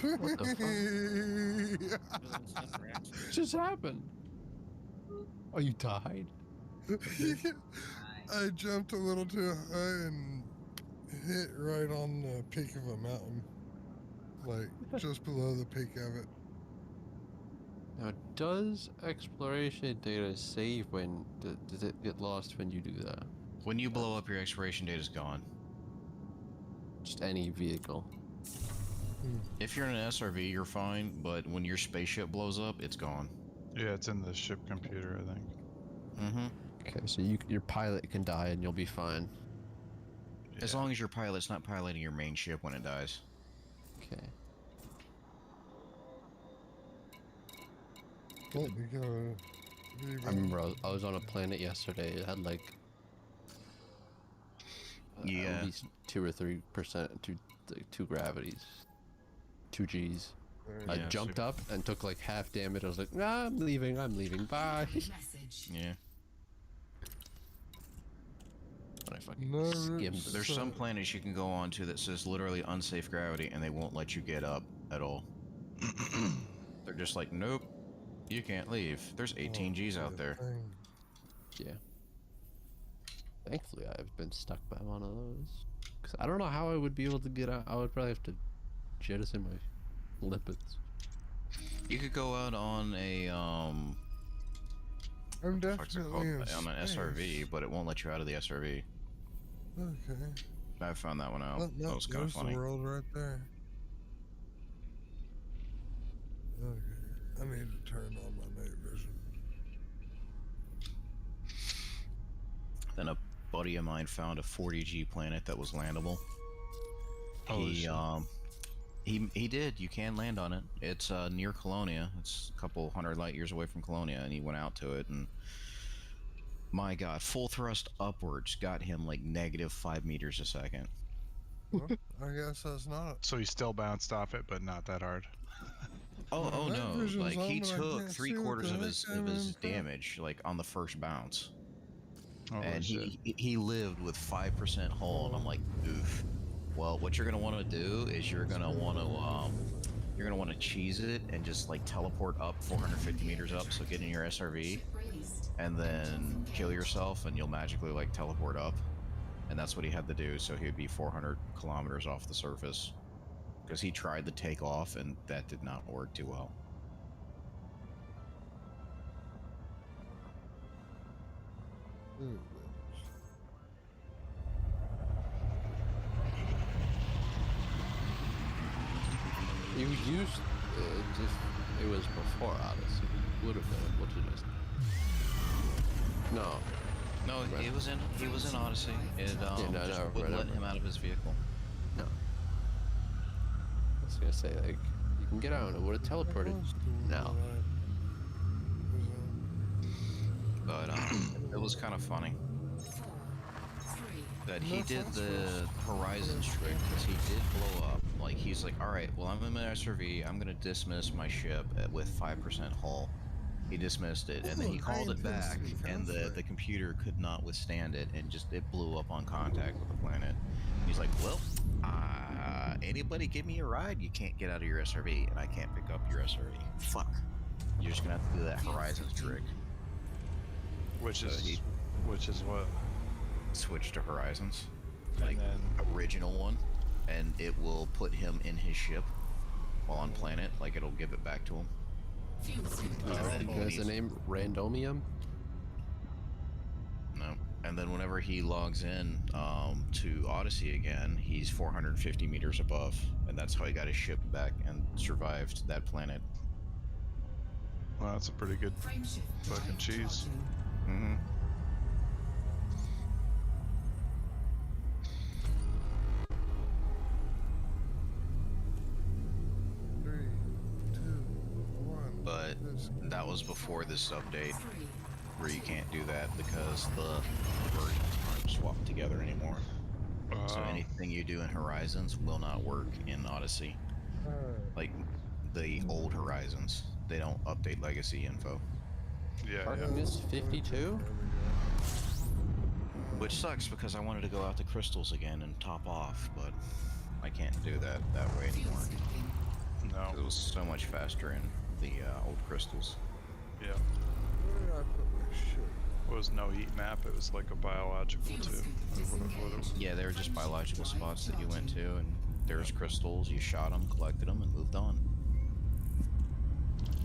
What the fuck? Just happened? Oh, you died? I jumped a little too high and hit right on the peak of a mountain. Like, just below the peak of it. Now, does exploration data save when... Does it get lost when you do that? When you blow up, your exploration data is gone. Just any vehicle. If you're in an SRV, you're fine, but when your spaceship blows up, it's gone. Yeah, it's in the ship computer, I think. Mm-hmm. Okay, so your pilot can die and you'll be fine. Yeah. As long as your pilot's not piloting your main ship when it dies. Okay. Well, we gotta I remember I was on a planet yesterday. It had like at least 2 or 3%, two gravities, 2 Gs. I jumped up and took like half damage. I was like, nah, I'm leaving. Bye. Yeah. But I fucking skimmed. There's some planets you can go on to that says literally unsafe gravity, and they won't let you get up at all. They're just like, nope, you can't leave. There's 18 Gs out there. Yeah. Thankfully, I've been stuck by one of those. Cause I don't know how I would be able to get out. I would probably have to jettison my lipids. You could go out on a I'm on definitely an SRV, but it won't let you out of the SRV. Okay. I found that one out. No, That was kind of funny. the world right there. Okay. I need to turn on my night vision. Then a buddy of mine found a 40G planet that was landable. He did. You can land on it. It's near Colonia. It's a couple hundred light years away from Colonia, and he went out to it, and my God, full thrust upwards got him like -5 meters a second. Well, I guess that's not. So he still bounced off it, but not that hard. Oh no! Like he took can't 3/4 of his in damage, like on the first bounce, Oh, and shit. he lived with 5% hull, and I'm like, oof. Well, what you're gonna want to do is you're gonna want to cheese it and just like teleport up 450 meters up, so get in your SRV, and then kill yourself, and you'll magically like teleport up. And that's what he had to do, so he would be 400 kilometers off the surface. Because he tried to take off, and that did not work too well. You used it was before Odyssey. Would have been. What did I say? No. No, he was in Odyssey. It wouldn't let him out of his vehicle. No. I was gonna say, like, you can get out. It would have teleported. No. But it was kind of funny that he did the Horizons trick, because he did blow up. Like, he's like, alright, well, I'm in my SRV, I'm gonna dismiss my ship with 5% hull. He dismissed it, and then he called it back, and the computer could not withstand it, and it blew up on contact with the planet. He's like, well, anybody give me a ride? You can't get out of your SRV, and I can't pick up your SRV. Fuck. You're just gonna have to do that Horizons trick. Which is what? Switch to Horizons, like then original one, and it will put him in his ship while on planet. Like, it'll give it back to him. Is the name Randomium? No. And then whenever he logs in to Odyssey again, he's 450 meters above, and that's how he got his ship back and survived that planet. Well, that's a pretty good fucking cheese. Mm-hmm. But that was before this update, where you can't do that because the versions aren't swapped together anymore. So anything you do in Horizons will not work in Odyssey. Like the old Horizons, they don't update legacy info. Yeah, Artemis 52? Which sucks, because I wanted to go out to Crystals again and top off, but I can't do that way anymore. No, it was so much faster in the old crystals. Yeah. Where did I put my shit? It was no heat map. It was like a biological too. Yeah, they were just biological spots that you went to, and there's crystals. You shot them, collected them, and moved on.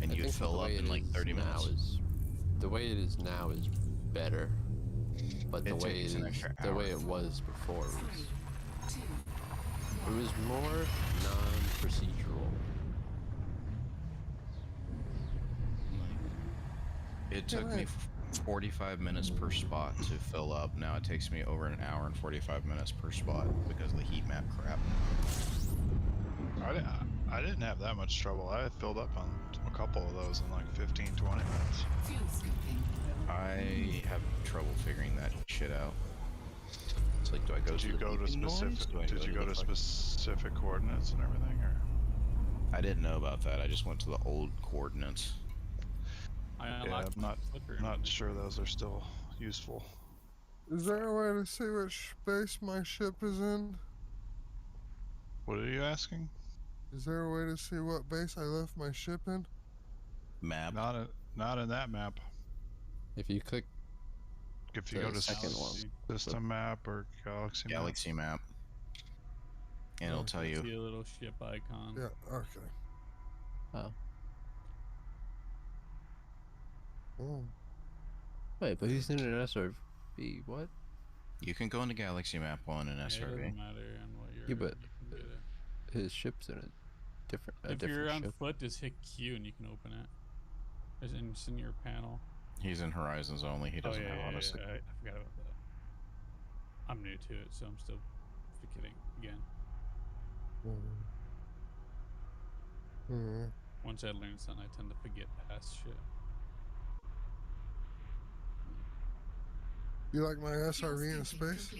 And I you'd think fill the up way in it like is 30 now minutes. is the way it is now is better, but the It way takes it an is, extra the way hour. it was before was more non-procedural. It took me 45 minutes per spot to fill up. Now it takes me over an hour and 45 minutes per spot because of the heat map crap. I didn't have that much trouble. I filled up on a couple of those in like 15, 20 minutes. I have trouble figuring that shit out. It's like, do I go Did to you the go to beeping noise? specific? Do I Did you go the to fucking- specific coordinates and everything, or? I didn't know about that. I just went to the old coordinates. I Yeah, unlocked I'm Flipper. not sure those are still useful. Is there a way to see which space my ship is in? What are you asking? Is there a way to see what base I left my ship in? Map. Not in that map. If you click If you the go to second Galaxy. system map or galaxy map. Galaxy map. And it'll tell you. See a little ship icon. Yeah, okay. oh Oh. wait, but he's in an SRV. What? You can go into Galaxy Map 1 and Yeah, it SRV. doesn't matter on what you're Yeah, but you can get it. his ship's in a different If different you're on ship. foot, just hit Q and you can open it. It's in your panel. He's in Horizons only. He doesn't have honestly. I forgot about that. I'm new to it, so I'm still forgetting again. Once I learn something, I tend to forget past shit. You like my SRV in space?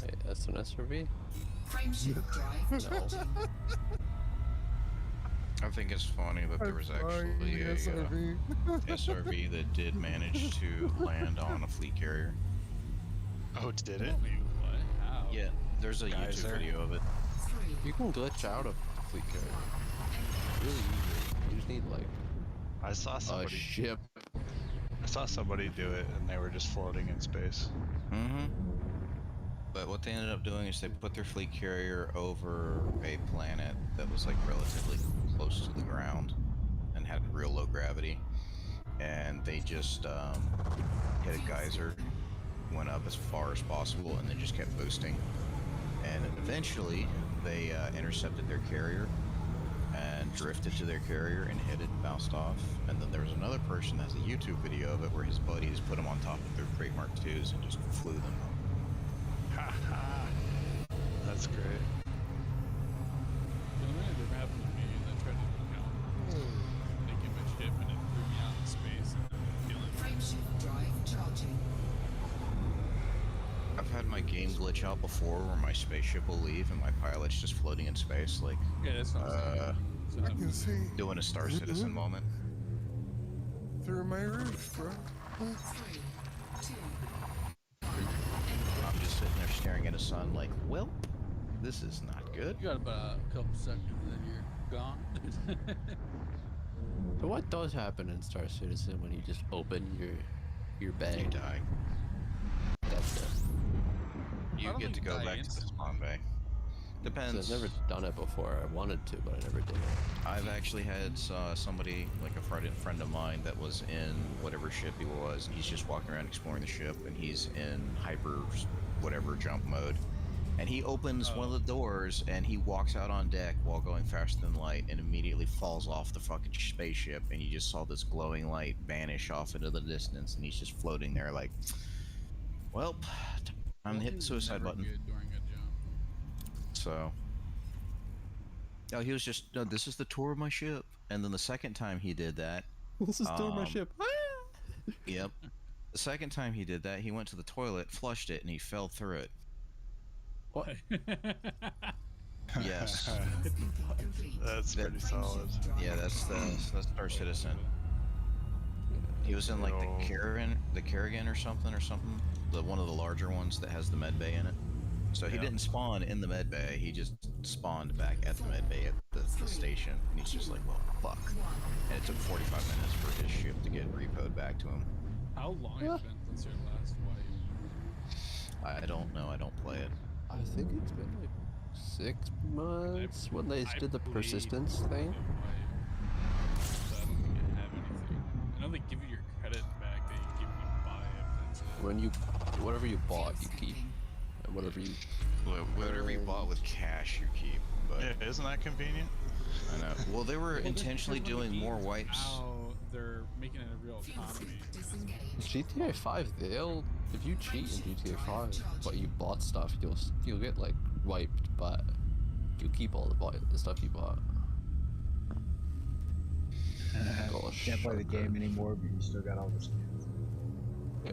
Hey, that's an SRV? No. I think it's funny that there was actually a SRV. SRV that did manage to land on a fleet carrier. Oh, did it? Wait, what? How? Yeah, there's a Guys, YouTube there- video of it. You can glitch out of the fleet carrier. Really easy. You just need like I saw a somebody. ship. I saw somebody do it, and they were just floating in space. Mm-hmm. But what they ended up doing is they put their fleet carrier over a planet that was like relatively close to the ground and had real low gravity, and they just hit a geyser, went up as far as possible, and then just kept boosting. And eventually, they intercepted their carrier and drifted to their carrier and hit it and bounced off. And then there was another person that has a YouTube video of it where his buddies put them on top of their Great Mark IIs and just flew them. Ha ha! That's great. The minute it happened to me, and I tried to, make it my ship, and it threw me out in space, and I'm feeling Frameshift drive charging. I've had my game glitch out before where my spaceship will leave and my pilot's just floating in space, like yeah, that's not I can see doing a Star Citizen moment. through my roof, bro. 3, 2, I'm just sitting there staring at the sun like, well, this is not good. You got about a couple seconds, and then you're gone. So what does happen in Star Citizen when you just open your bag? You die. That's it. You don't get to think go die back to the instantly. spawn bay. So Depends. I've never done it before. I wanted to, but I never did it. I've actually had somebody, like a friend of mine, that was in whatever ship he was, and he's just walking around exploring the ship, and he's in hyper whatever jump mode. And he opens one of the doors, and he walks out on deck while going faster than light, and immediately falls off the fucking spaceship, and you just saw this glowing light vanish off into the distance, and he's just floating there like, well, I'm hitting the suicide button. Good during a jump. So, no, he was just, no, this is the tour of my ship. And then the second time he did that, This is still my ship. yep. The second time he did that, he went to the toilet, flushed it, and he fell through it. What? Yes. complete. That's pretty solid. Yeah, that's Star Citizen. He was in like the Kerrigan or something, the one of the larger ones that has the med bay in it. So he didn't spawn in the med bay. He just spawned back at the med bay at the station, and he's just like, well, fuck. And it took 45 minutes for his ship to get repoed back to him. How long has it been since your last wipe? I don't know. I don't play it. I think it's been like 6 months when they did the played persistence the thing. wipe, so I don't think I have anything. I know they give you your credit back that you give you buy it. That's it. When you, whatever you bought, you keep, and whatever you. Whatever you bought with cash, you keep. But Yeah, isn't that convenient? I know. Well, they were Well, intentionally that's one of the doing more games wipes. Now they're making it a real economy. GTA 5, they'll, if you cheat in GTA 5, but you bought stuff, you'll get like wiped, but you keep all the stuff you bought. Can't play the game anymore, but you still got all the skins. Yeah.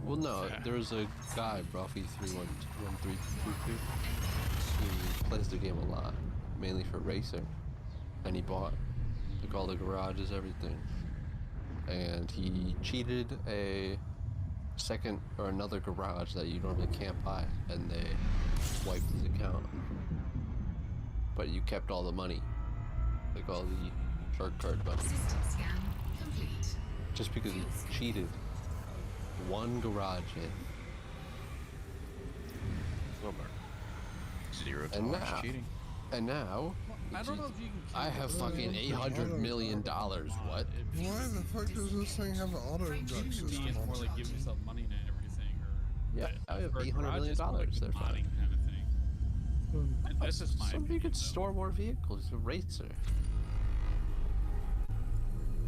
Well, no, there's a guy, Broffy31322, he plays the game a lot, mainly for racing, and he bought like all the garages, everything, and he cheated a second or another garage that you normally can't buy, and they wiped his account. But you kept all the money, like all the shark card money, System scan complete. just because he cheated one garage in. Zero And tolerance now, cheating. and now, I don't know if you can. I have fucking $800 million. What? Why the fuck does this thing have an auto duck system on Or it? like give yourself money and everything, or Yeah, I have for a $800 garage, million. it's more like They're modding fine. kind of thing. And that's just my So you opinion, could though. store more vehicles. He's a racer.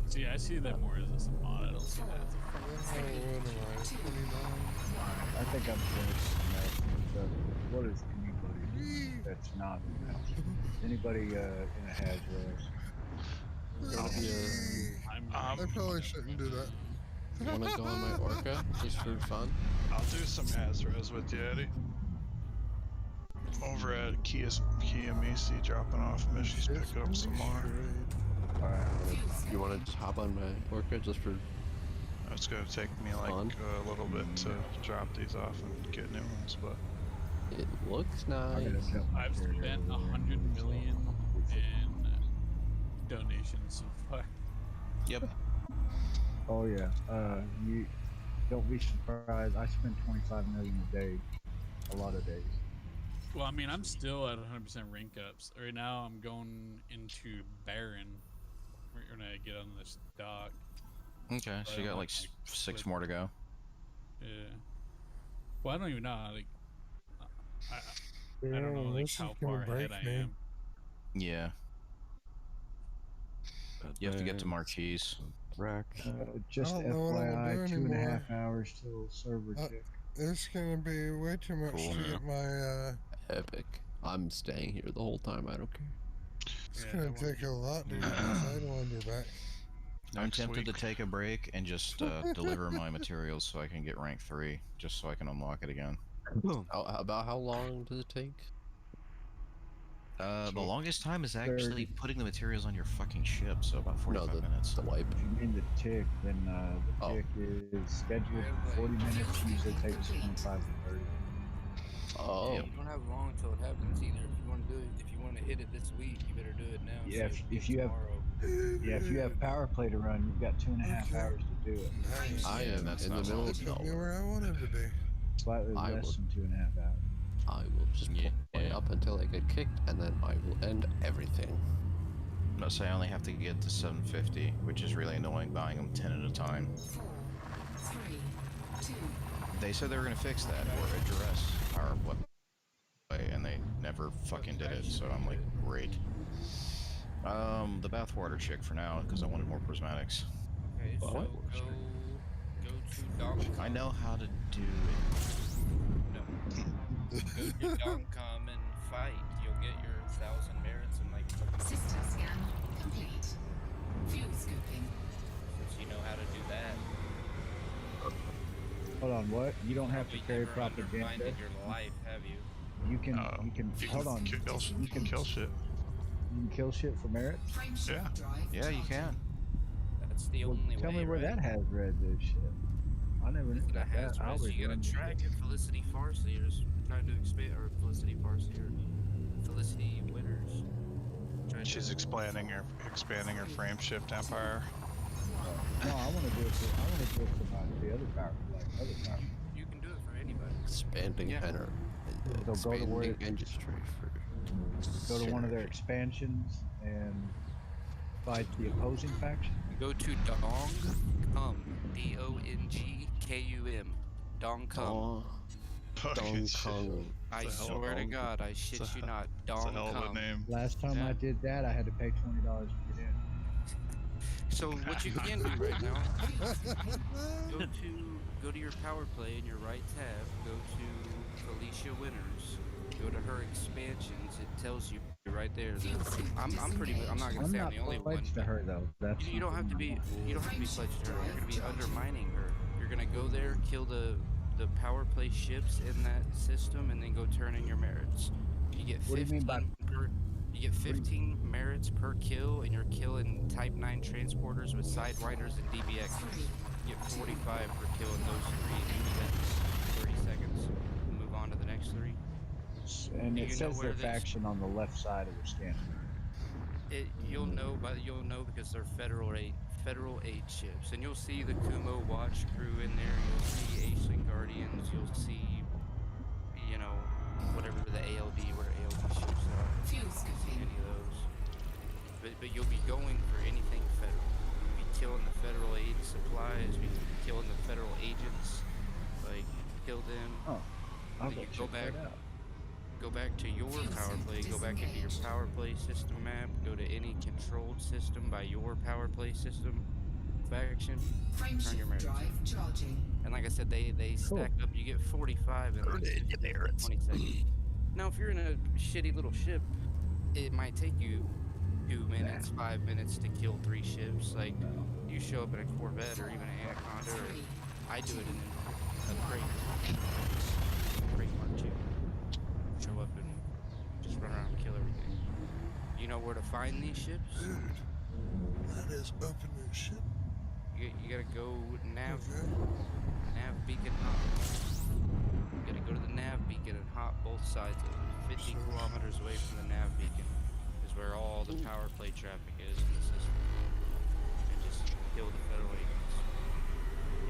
See, I see that more as a mod. I don't see that as a Oh, what am I, 29? I think I'm finished. So what is anybody that's not in that? Anybody in a Haz-Res? I'm I probably shouldn't do that. Want to go on my Orca just for fun? I'll do some Haz-Res with you, Eddie. Over at Kia Macy, dropping off missions, pick up some more. Alright. You want to just hop on my Orca just for? It's gonna take me like Fun. a little bit to drop these off and get new ones, but It looks I nice. gotta jump I've there, spent yeah. 100 million in donations so far. Yep. Oh yeah. You don't be surprised. I spend 25 million a day, a lot of days. Well, I mean, I'm still at 100% rank ups. Right now, I'm going into Baron. We're gonna get on this dock. Okay, so you got like 6 more to go. Yeah. Well, I don't even know. Like, I don't know like this is how gonna far ahead break I me. am. Yeah. You have to get to Marquise. Rack. Just I don't know what I'm FYI, gonna do 2.5 anymore. hours till server check. It's gonna be way too much Cool. to get my, Epic. I'm staying here the whole time. I don't care. it's Yeah, gonna that one- take a lot to get my Sidewinder back. I'm Next tempted week. to take a break and just deliver my materials so I can get rank 3, just so I can unlock it again. About how long does it take? The longest time is actually putting the materials on your fucking ship, so about 45 No, minutes. the wipe. If you mean the tick, then the Oh. tick is scheduled for 40 minutes. Usually takes 25 to 30. Oh. Yep. You don't have long until it happens either. If you want to do it, if you want to hit it this week, you better do it now. Yeah, so if you have- tomorrow. Yeah, if you have power play to run, you've got 2.5 Okay. hours to do it. Nice. I Yeah, am that's in the not middle long. of It put me nowhere. where I wanted to be. Slightly I less will- than 2.5 hours. I will just play up until I get kicked, and then I will end everything. No, say I only have to get to 750, which is really annoying buying them 10 at a time. 4, 3, 2, They said they were gonna fix that or address power play, and they never fucking did it. So I'm like, great. The bathwater chick for now, because I wanted more prismatics. Okay, so What? go to Doncom. I know how to do it. No. Go to Doncom and fight. You'll get your 1,000 merits in like system scan complete. Fuel scooping. since you know how to do that. Hold on, what? You don't have to Probably carry never propaganda. undermined in your life, have you? You can, hold on. Kill, You can kill shit. You can kill shit for merit. Frameshift Yeah. drive Yeah, you charging. can. That's the Well, only tell way. me where right? that has red is. Shit. I never knew That about has that. I res, always you gotta run. track it. Felicity Farsi is trying to expand, or Felicity Parsley, or Felicity Winters. Trying She's to, expanding her frame shift empire. No, I want to do it for the other power, like other power. you can do it for anybody. Expanding Yeah. enter. They'll go to where- Expanding industry for. Go to one of their synergy. expansions and fight the opposing faction. Go to Dongkum, DONGKUM, Dongkum. Oh, Fucking Dong shit. Kong. I It's a hell of swear to a- God, I shit it's a- you not, It's a hell of a Dongkum. name. Last time Yeah. I did that, I had to pay $20 to get in. So what you can do right now, go to your power play in your right tab, go to Felicia Winters, go to her expansions, it tells you right there. I'm not gonna I'm say not I'm the only one. pledged to her though. That's You don't have to something be pledged to her. You're gonna be undermining her. You're gonna go there, kill the power play ships in that system, and then go turn in your merits. You get 15 What do you mean by- per. You get 15 merits per kill, and you're killing Type 9 transporters with Sidewinders and DBXs. You get 45 per kill in those three, and you spend 30 seconds. Move on to the next three. And Do it you know says where their this- faction on the left side of the scanner. You'll know because they're federal aid ships, and you'll see the Kumo watch crew in there. You'll see Aisling Guardians. You'll see, whatever the ALD ships are. Fuel scooping. Any of those. But you'll be going for anything federal. You'll be killing the federal aid supplies. You'll be killing the federal agents. Like kill them. Oh, I'll Then go you check that out. Go back to your power play, go back into your power play system map, go to any controlled system by your power play system faction, turn your Frameshift merits drive on. charging. And like I said, they stack up, you get 45 in like 20 seconds. Now if you're in a shitty little ship, it might take you 2 minutes, 5 minutes to kill 3 ships. Like you show up in a Corvette or even an Anaconda, or I do it in a crate Mark II. Show up and just run around and kill everything. You know where to find these ships? Dude, that is open as shit. You gotta go nav Okay. beacon hop. You gotta go to the nav beacon and hop both sides of it. 50 kilometers away from the nav beacon is where all the power play traffic is in the system. And just kill the federal agents.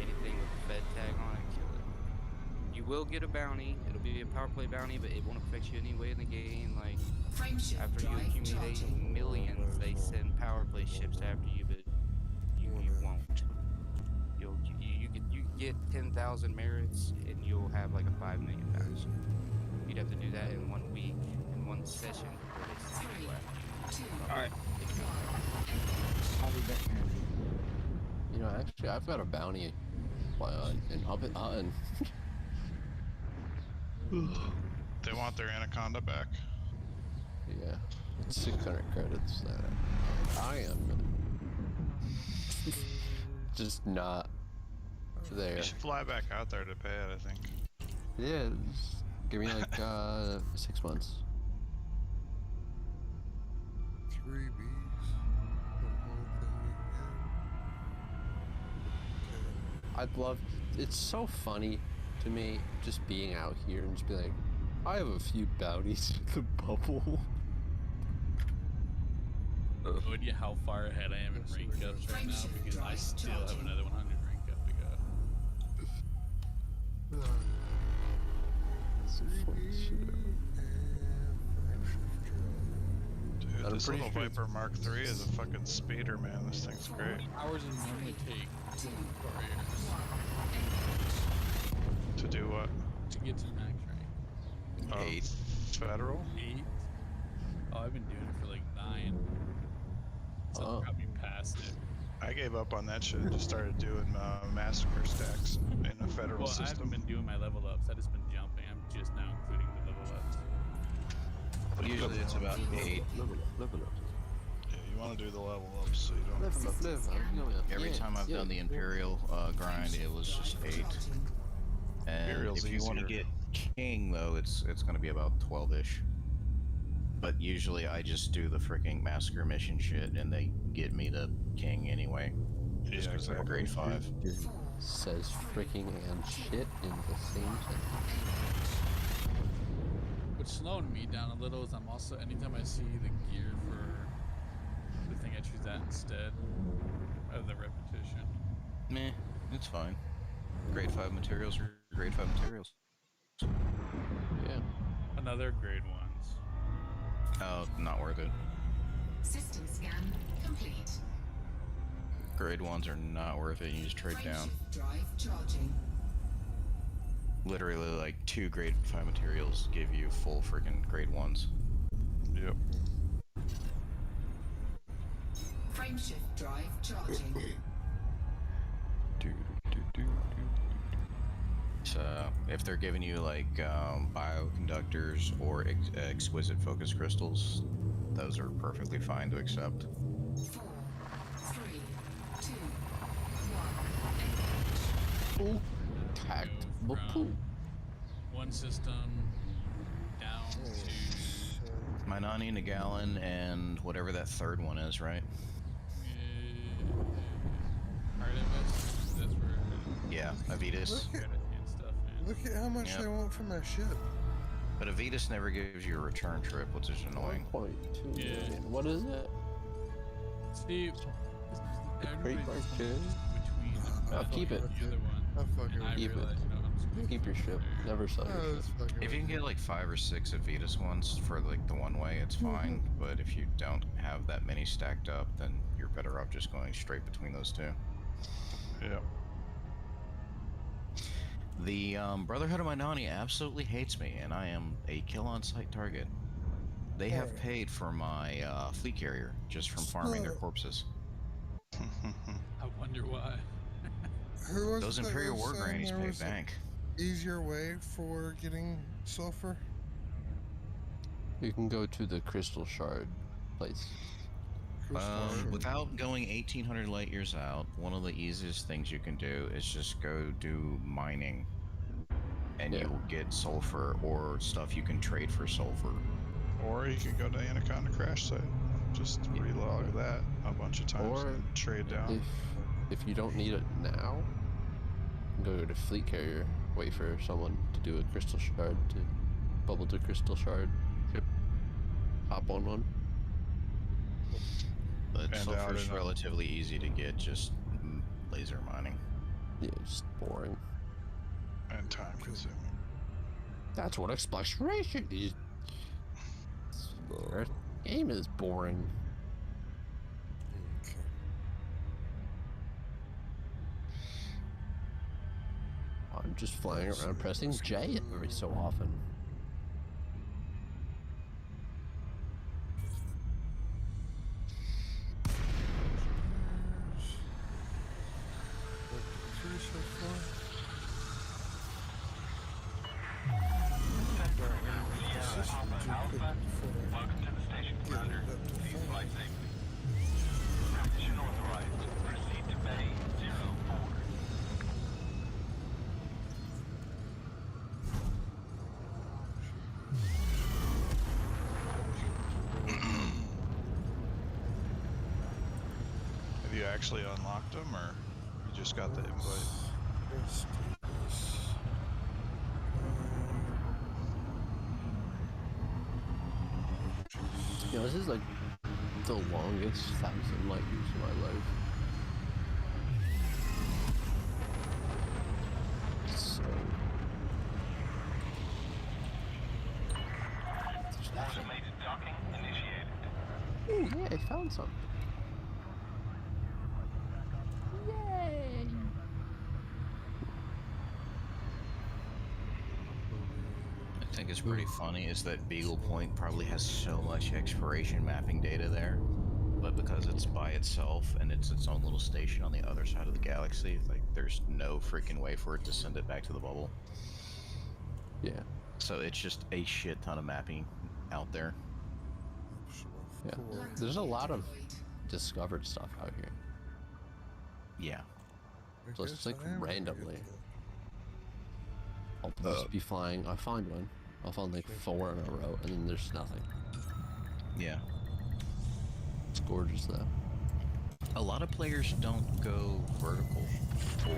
Anything with a Fed tag on it, kill it. You will get a bounty. It'll be a power play bounty, but it won't affect you anyway in the game. Like Frameshift after you drive accumulate charging. millions, they send power play ships after you, but you won't. You get 10,000 merits, and you'll have like a 5 million bounty. You'd have to do that in 1 week, in 1 session before they send you after you. Alright. I'll be back here. Actually, I've got a bounty in Hobbit Hutton. They want their Anaconda back. Yeah, it's 600 credits that I am just not there. You should fly back out there to pay it, I think. Yeah, just give me like 6 months. 3 Bs. The whole thing again. I'd love. It's so funny to me just being out here and just be like, I have a few bounties in the bubble. No idea how far ahead I am in rank ups right now because I still have another 100 rank up to go. So funny shit. Dude, I'm this pretty little sure it's- Viper Mark III is a fucking speeder, man. This thing's How great. many hours does it normally take warriors To do what? to get to the max rank? 8. Federal? 8? Oh, I've been doing it for like 9. So Oh. I'll probably past it. I gave up on that shit and just started doing massacre stacks in a federal Well, I haven't system. been doing my level ups. I've just been jumping. I'm just now including the level ups. Usually it's about 8. Level up. Yeah, you want to do the level ups so you don't. Level up. Every time I've done the Imperial grind, it was just 8. And Imperial's if you want to easier. get King, though, it's going to be about 12-ish. But usually I just do the freaking massacre mission shit, and they get me to King anyway. Just Yeah, 'cause I'm a grade 5. Says freaking and shit in the same sentence. What's slowing me down a little is I'm also, anytime I see the gear for the thing, I choose that instead of the repetition. Meh, it's fine. Grade 5 materials are grade 5 materials. Yeah. Another grade ones. Oh, not worth it. System scan complete. Grade 1s are not worth it. You just trade down. Frameshift drive charging. Literally, like 2 grade 5 materials give you full freaking grade 1s. Yep. Frameshift drive charging. So, if they're giving you like bioconductors or exquisite focus crystals, those are perfectly fine to accept. 4, 3, 2, 1. Ooh. Tactical From poop. one system down to Minani, Nagalan, and whatever that third one is, right? Artemis. That's where Yeah, Avitus. Look at, and stuff, man. look at how much Yep. they want for my ship. But Avitus never gives you a return trip, which is annoying. 1.2 Yeah. million. What is it? See, Great everybody's Mark between I'll keep it. the other one. I fucking And I Keep it. realized, you know, I'm just gonna Keep your ship. there. Never sell I your was ship. fucking If you can get like 5 or 6 Avitus ones for like the one way, it's fine. But if you don't have that many stacked up, then you're better off just going straight between those two. Yep. The Brotherhood of Minani absolutely hates me, and I am a kill on sight target. They have Alright. paid for my fleet carrier just from farming their So- corpses. I wonder why. Who was Those it that Imperial was War saying grannies there pay was an bank. easier way for getting sulfur? You can go to the crystal shard place. Without going 1800 light years out, one of the easiest things you can do is just go do mining, and Yeah. you will get sulfur or stuff you can trade for sulfur. Or you can go to Anaconda crash site. Just relog that a bunch of times Or and then trade down. If you don't need it now, go to the fleet carrier. Wait for someone to do a crystal shard to bubble to crystal shard. Yep. Hop on one. But And sulfur out is in a- relatively easy to get, just laser mining. Yeah, just boring. And time consuming. That's what exploration is. Our game is boring. Okay. I'm just flying around pressing J every so often. Three so far. Welcome to the station, Commander. Please fly safely. Transition authorized. Proceed to Bay 04. Have you actually unlocked them, or you just got the invite? Let's do this. You know, this is like the longest 1,000 light years of my life. So. Automated docking initiated. Ooh, yeah, I found something. Yay! I think it's pretty funny is that Beagle Point probably has so much exploration mapping data there, but because it's by itself and it's its own little station on the other side of the galaxy, like there's no freaking way for it to send it back to the bubble. Yeah, So it's just a shit ton of mapping out there. yeah. Four. There's a lot of discovered stuff out here. Yeah. I So it's guess like I am gonna get randomly. that. I'll just be flying. I find one. I'll find like 4 in a row, and then there's nothing. Yeah. It's gorgeous though. A lot of players don't go vertical, or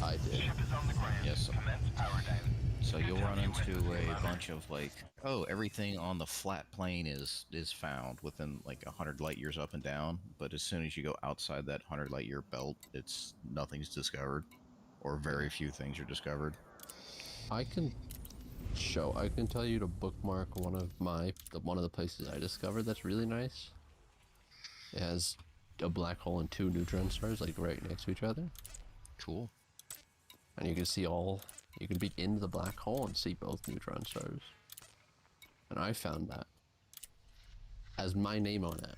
I did. Ship is on the ground. Yes. Commence power down. So you'll run into a bunch of like, oh, everything on the flat plane is found within like 100 light years up and down. But as soon as you go outside that 100 light year belt, nothing's discovered, or very few things are discovered. I can tell you to bookmark one of the places I discovered that's really nice. It has a black hole and 2 neutron stars like right next to each other. Cool. And you can be in the black hole and see both neutron stars. And I found that. Has my name on it.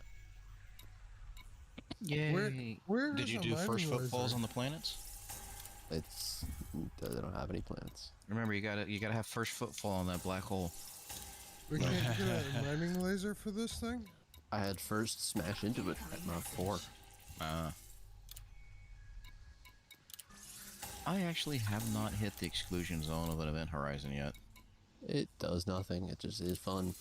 Yay! Where Did is you a do mining first footfalls laser? on the planets? They don't have any planets. Remember, you gotta have first footfall on that black hole. We can't get a mining laser for this thing? I had first smash into it at Mach 4. I actually have not hit the exclusion zone of an event horizon yet. It does nothing, it just is fun.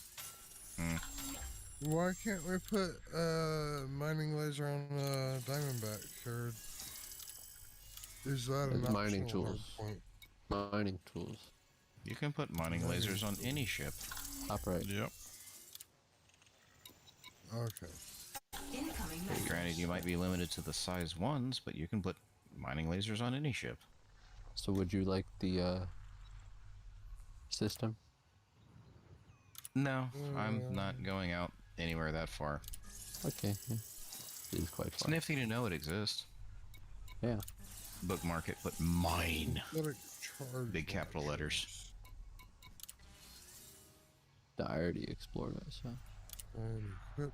Why can't we put a mining laser on Diamondback? Or is that an mining optional tools. hardpoint? Mining tools. You can put mining lasers on any ship. Top right. Yep. Okay. Incoming Granted, message. you might be limited to the size 1s, but you can put mining lasers on any ship. So would you like the system? No, I'm not going out anywhere that far. Okay. Yeah. It is quite It's fun. nifty to know it exists. Yeah. Bookmark it, put mine. Synthetic charge Big capital letters. I already explored it, so And equip.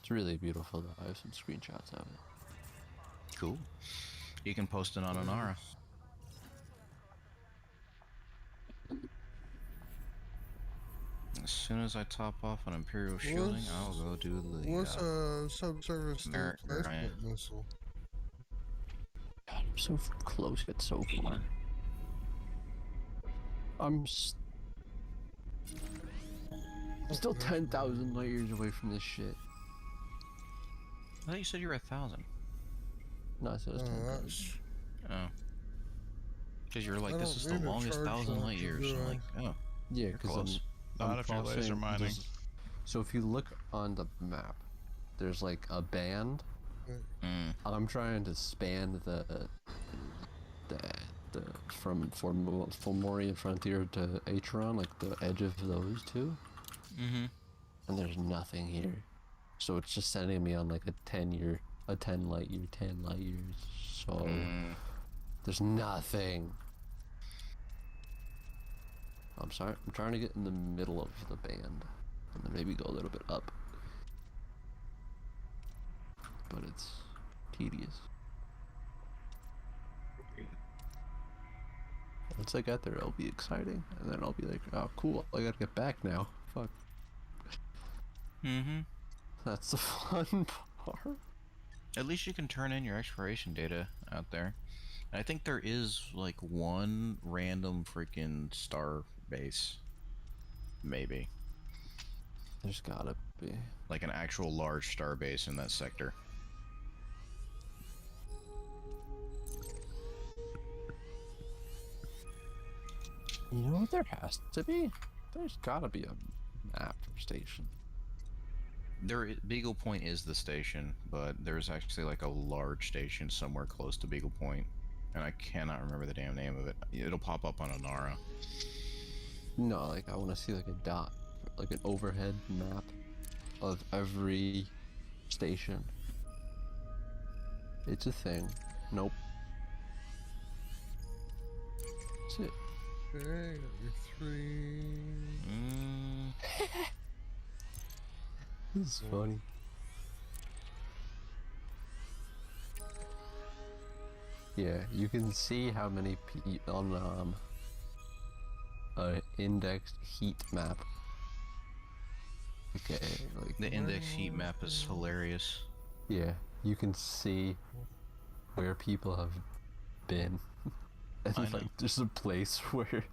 it's really beautiful though. I have some screenshots of it. Cool. You can post it on Onara. As soon as I top off on Imperial shielding, I'll go do the What's a subsurface American displacement Giant. missile? God, I'm so close yet so far. I'm still 10,000 light years away from this shit. I thought you said you were 1,000. No, I said it's 10,000. That's Oh. Because you were like, I this don't is the need a longest charge 1,000 pump light to years. do I'm it. like, oh. Yeah, You're because close. Not if you're laser mining. So if you look on the map, there's like a band. Mm. I'm trying to span the from Fomorian Frontier to Acheron, like the edge of those two. Mm-hmm. And there's nothing here. So it's just sending me on like a 10 light years. So there's nothing. I'm sorry, I'm trying to get in the middle of the band and then maybe go a little bit up. But it's tedious. Once I get there, it'll be exciting, and then I'll be like, oh cool, I gotta get back now. Fuck. Mm-hmm. That's the fun part. At least you can turn in your exploration data out there. I think there is like one random freaking star base. Maybe. There's gotta be. Like an actual large star base in that sector. You know what there has to be? There's gotta be a map station. Beagle Point is the station, but there's actually like a large station somewhere close to Beagle Point, and I cannot remember the damn name of it. It'll pop up on Onara. No, like I want to see like a dot, like an overhead map of every station. It's a thing. Nope. That's it. okay. Got your 3. This is funny. Yeah, you can see how many people on indexed heat map. Okay, like The index heat map is hilarious. yeah, you can see where people have been, and I know. like there's a place where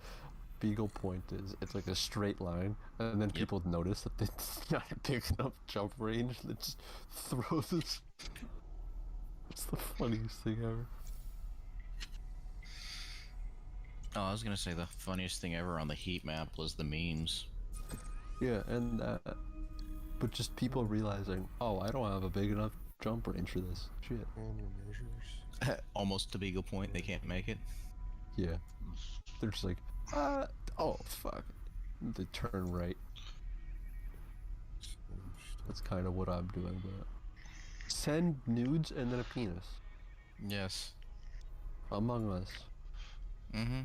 Beagle Point is. It's like a straight line, and then people notice that it's not a big enough jump range. And they just throw this. It's the funniest thing ever. Oh, I was gonna say the funniest thing ever on the heat map was the memes. Yeah, and but just people realizing, oh, I don't have a big enough jump range for this shit. Countermeasures. Almost to Beagle Point, they can't make it. Yeah, they're just like, oh fuck, they turn right. That's kind of what I'm doing, but send nudes and then a penis. Yes. Among Us. Mm-hmm.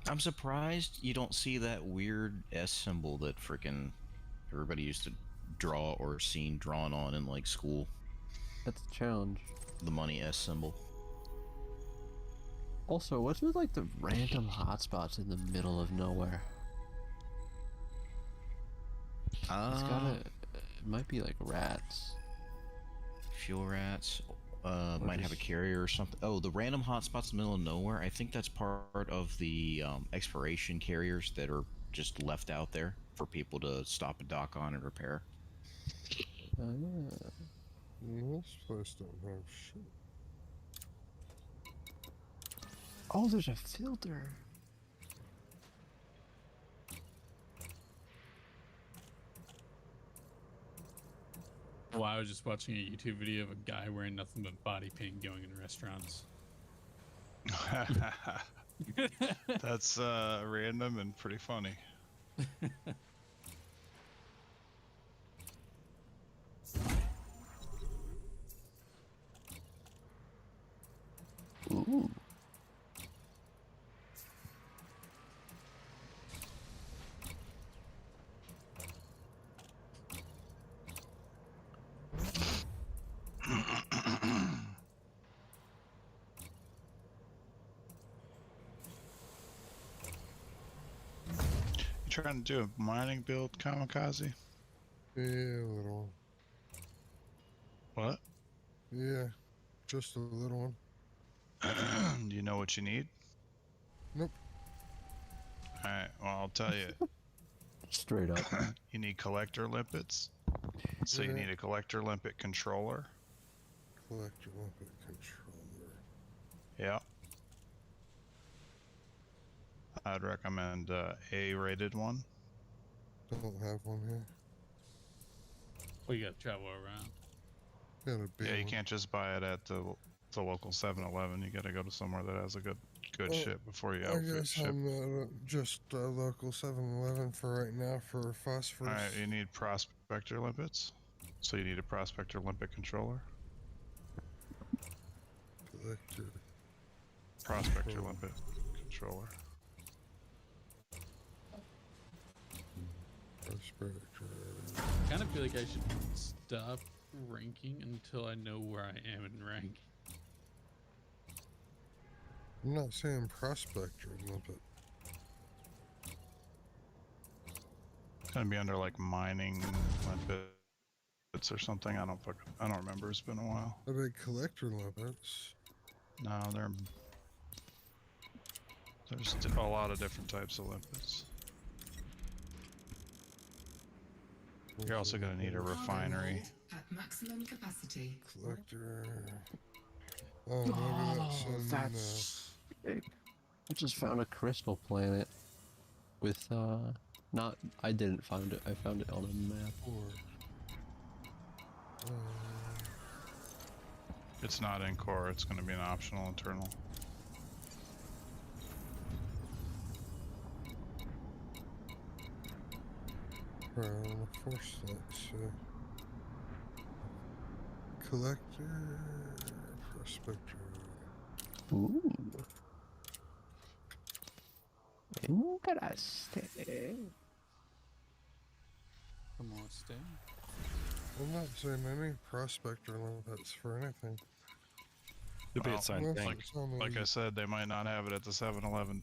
I'm surprised you don't see that weird S symbol that freaking everybody used to draw or seen drawn on in like school. That's a challenge. The money S symbol. Also, what's with like the random hotspots in the middle of nowhere? It's gotta. It might be like rats. Fuel rats. Might have a carrier or something. Oh, the random hotspots in the middle of nowhere. I think that's part of the exploration carriers that are just left out there for people to stop and dock on and repair. This place don't have shit. Oh, there's a filter. Well, I was just watching a YouTube video of a guy wearing nothing but body paint going in restaurants. That's random and pretty funny. Ooh. You trying to do a mining build, Kamikaze? Yeah, a little one. What? Yeah, just a little one. Do you know what you need? Nope. Alright, well, I'll tell you. Straight up. You need collector limpets. So you Yeah. need a collector limpet controller. Collector limpet controller. Yeah. I'd recommend A-rated one. Don't have one here. Well, you gotta travel around. Got a big Yeah, you one. can't just buy it at the local 7-Eleven. You gotta go to somewhere that has a good Well, ship before you I outfit guess ship. I'm just a local 7-Eleven for right now for phosphorus. Alright, you need prospector limpets. So you need a prospector limpet controller. Collector. Prospector Oh. limpet controller. Prospector. I kind of feel like I should stop ranking until I know where I am in rank. I'm not saying prospector limpet. It's gonna be under like mining limpets or something. I don't remember. It's been a while. A big collector limpets. No, there's a lot of different types of limpets. You're also gonna need a refinery. At maximum capacity. Collector. Oh, maybe that's in, I just found a crystal planet with not. I didn't find it. I found it on a map. It's not in core. It's gonna be an optional internal. force let's collector, prospector. Ooh. Interesting. Come on, stay. I'm not saying any prospector limpets for anything. Could be Well, a sign unless thing. it's on the- Like I said, they might not have it at the 7-Eleven.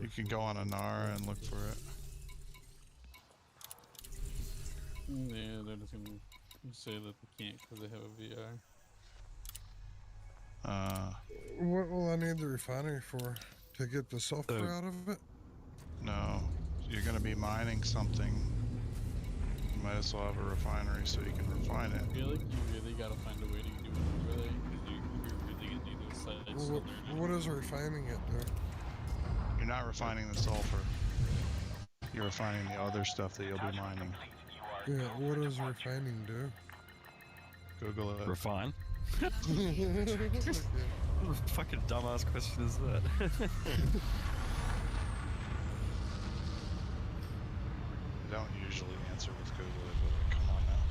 You can go on a Nara and look for it. Yeah, they're just gonna say that they can't because they have a VR. What will I need the refinery for? To get the sulfur out of it? No, you're gonna be mining something. might as well have a refinery so you can refine it. I feel like you really gotta find a way to do it over there, because you're really gonna need those sites What, on there. what is refining it do? You're not refining the sulfur. You're refining the other stuff that you'll be mining. Yeah, what does refining do? Google it. Refine? Okay. What a fucking dumbass question is that? I don't usually answer with Google it, but come on now.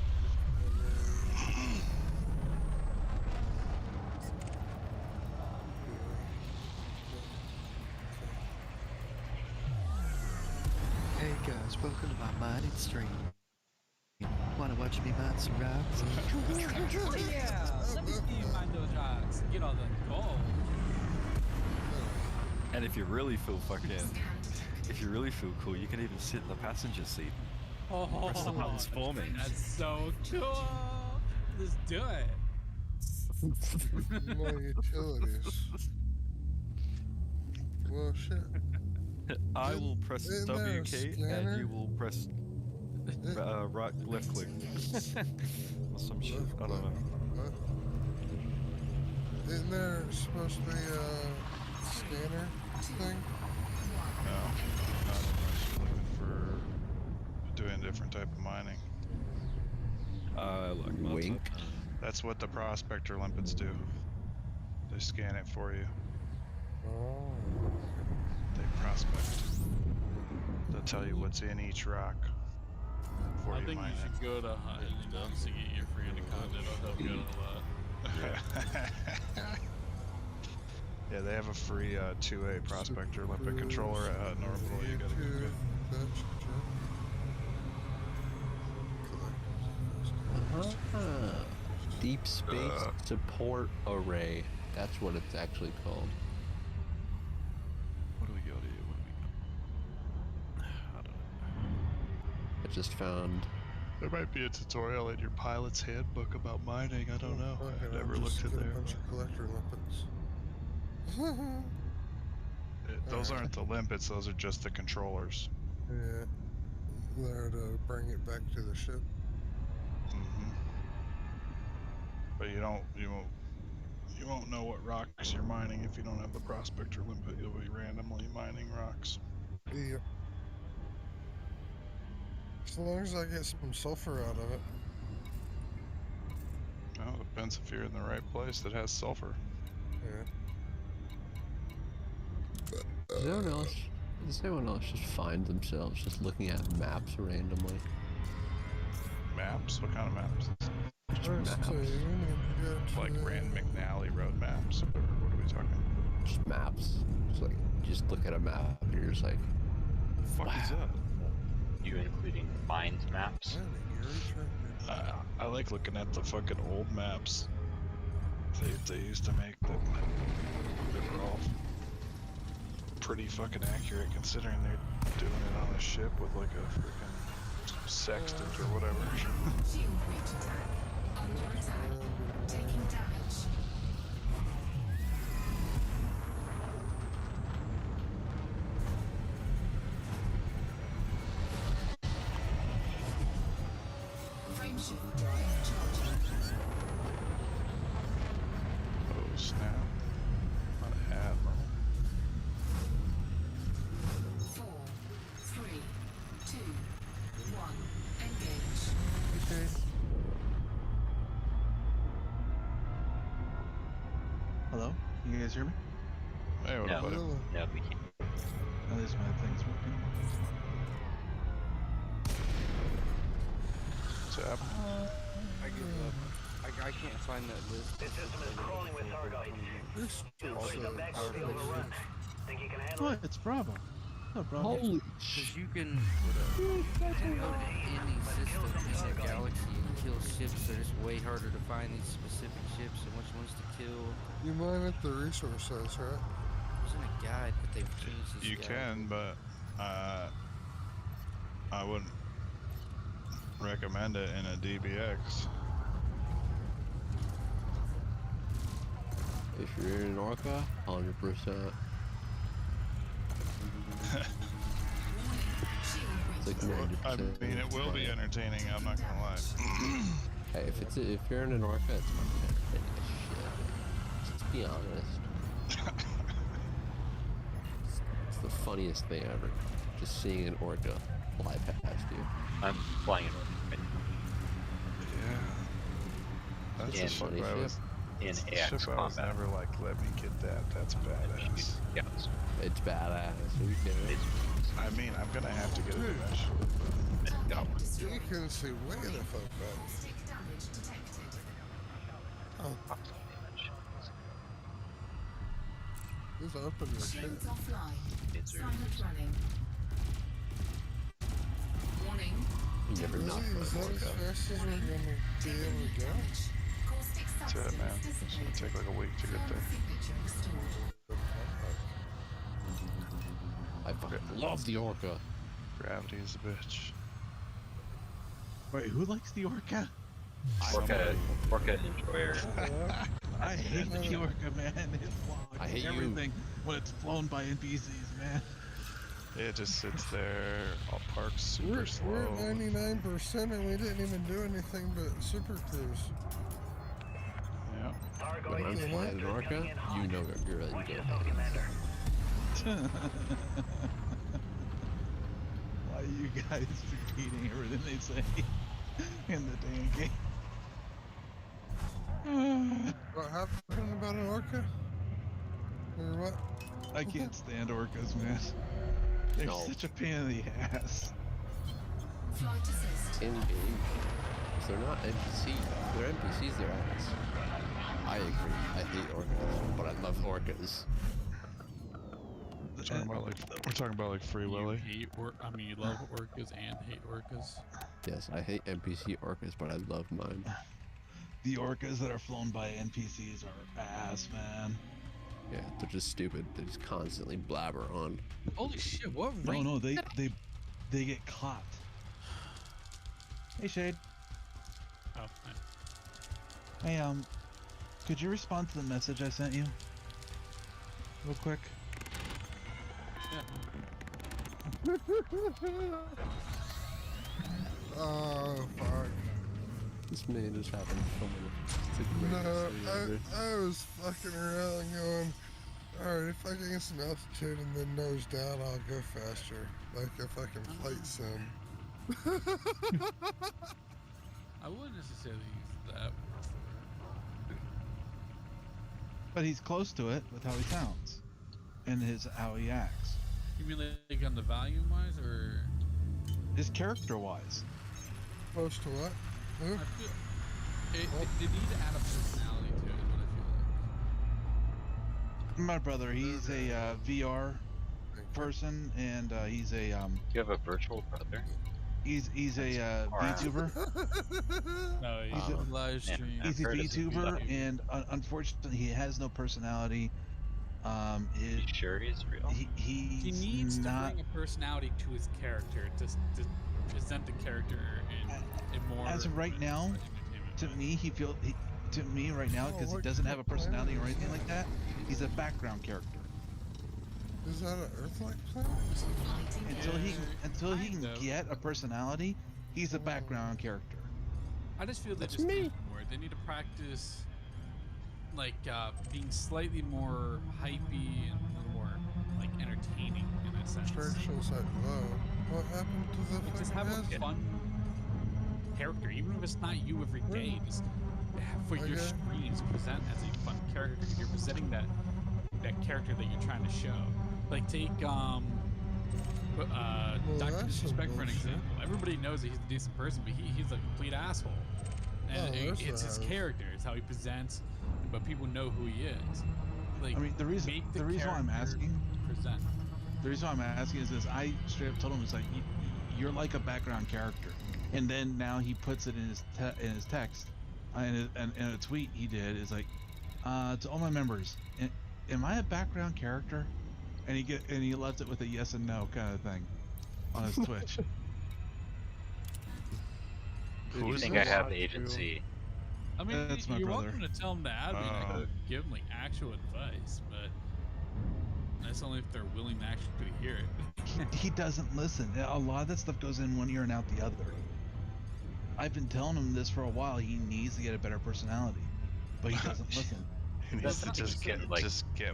Hey guys, welcome to my mining stream. Wanna watch me mine some rocks? Oh yeah! Let me see you find those rocks. Get all the gold. And if you really feel cool, you can even sit in the passenger seat. Oh, Press the buttons for me. That's so cool. Let's do it. My utilities. Well, shit. I will press Isn't there W a key and scanner? you will press right left click. Or some shit. I don't know. What? Isn't there supposed to be a scanner thing? No, not unless you're looking for doing a different type of mining. Like Wink. That's what the prospector limpets do. They scan it for you. Oh. They prospect. They'll tell you what's in each rock before I you think mine you should go to Huntington to get your free anaconda. It'll help you out a lot. it. Yeah, they have a free 2A prospector limpet controller at Normal. You gotta go get. Deep Space Support Array. That's what it's actually called. What do we got here? What do we got? I don't know. I just found. There might be a tutorial in your pilot's handbook about mining. I don't know. Okay, I never I'll looked just at get there. a bunch of collector limpets. Those Alright. aren't the limpets. Those are just the controllers. Yeah. There to bring it back to the ship. Mm-hmm. But you won't know what rocks you're mining if you don't have the prospector limpet. You'll be randomly mining rocks. Yep. As long as I get some sulfur out of it. Well, it depends if you're in the right place that has sulfur. Yeah. Does anyone else just find themselves just looking at maps randomly? Maps? What kind of maps? Just First maps. thing, we get to Like the- Rand McNally road maps? Or what are we talking? Just maps. It's like you just look at a map and you're just like, The fuck is that? You including mind maps? Planning your return. I like looking at the fucking old maps they used to make that they were all pretty fucking accurate considering they're doing it on a ship with like a freaking sextant or whatever. Shield breach attack. Under attack. Taking damage. Frameshift drive charging. Oh snap. Not an admiral. 4, 3, 2, 1. Engage. Okay. Hello? You guys hear me? Hey, what No. about it? No, we can't. At least my thing's working. What's happening? I give up. I can't find that list. This system is crawling with Sargite. This Please come back also when we overrun. Think you can handle What? it? It's Bravo. No problem. holy Because you can go to any system in the galaxy and kill ships that is way harder to find these specific ships and which ones to kill. You mine at the resource size, right? It wasn't a guide, but they've changed this You guide. can, but I wouldn't recommend it in a DBX. If you're in an Orca, 100%. Shield It's breach like that. 90%. I mean, it will be entertaining. I'm not gonna lie. Hey, if you're in an orca, it's fucking entertaining as shit. Let's be honest. It's the funniest thing ever. Just seeing an orca fly past you. I'm flying an orca. Yeah. That's In a ship I was. in That's a AX ship I was combat. never like, let me get that. That's badass. Yeah. It's badass. Are you kidding? I mean, I'm gonna have to get it eventually. But You can see way the fuck back. Stick damage detected. Oh, just open your shit. Shields offline. It's Silent running. Warning. You never Really? knock Is for that an as orca. fast as we're gonna be able to go? Caustic That's it, man. substance It's gonna dissipated. take like a week to get Thermal there. signature restored. I fucking love the orca. Gravity is a bitch. Wait, who likes the orca? Orca enjoyer. I hate the orca, man. It vlogs I hate you. everything when it's flown by NPCs, man. It just sits there, all parked super We're slow. at 99% and we didn't even do anything but super cruise. Yeah. When I'm flying an orca, you know you're in good hands. Why are you guys repeating everything they say in the damn game? What happened about an orca? Or what? I can't stand orcas, man. They're No. such a pain in the ass. Flight assist. In game, if they're not NPCs. If they're NPCs, they're ass. I agree. I hate orcas, but I love orcas. We're talking about like Free Willy. You love orcas and hate orcas. Yes, I hate NPC orcas, but I love mine. The orcas that are flown by NPCs are ass, man. Yeah, they're just stupid. They just constantly blabber on. Holy shit! What rank? No, they get caught. Hey, Shade. Oh, nice. Hey, could you respond to the message I sent you? Real quick. Oh, fuck. This man is having fun. It's a great No, thing ever. I was fucking around going, alright, if I can get some altitude and then nose down, I'll go faster. Like if I can flight sim. I wouldn't necessarily use that. But he's close to it with how he sounds and how he acts. You mean like on the volume wise, or His character wise. Close to what? Who? I feel they need to add a personality to it. Is what I feel My brother, he's a VR person, and he's a You have a virtual brother? he's a VTuber. like. No, he's He's a a- live stream. He's a heard of VTuber, VTuber. and unfortunately, he has no personality. You sure he's real? He He's needs not. to bring a personality to his character to present the character in a more. As of right now, to me, to me right now, because he doesn't have a personality or anything like that, he's a background character. Is that an Earth-like planet? Until he can kind of. get a personality, he's a background character. I just feel they That's just me. need more. They need to practice, like being slightly more hypey and a little more like entertaining in a sense. Churchill's like, whoa. What happened to the Just fucking have a head? fun character, even if it's not you every day. Just for your Okay. screens, present as a fun character because you're presenting that character that you're trying to show. Like take Dr. that's some Disrespect for an bullshit. example. Everybody knows that he's a decent person, but he's a complete asshole. And Oh, it's his that's- character, it's how he presents, but people know who he is. Like I mean, the reason make why I'm character asking, present. the reason why I'm asking is this: I straight up told him, it's like you're like a background character, and then now he puts it in his text, and a tweet he did is like, to all my members, am I a background character? And he left it with a yes and no kind of thing on his Twitch. Who you think I have the agency? I mean, That's my you're brother. welcome to tell him to add me. I could give him like actual advice, but That's only if they're willing to actually hear it. He doesn't listen. A lot of that stuff goes in one ear and out the other. I've been telling him this for a while. He needs to get a better personality, but he doesn't listen. He needs to just get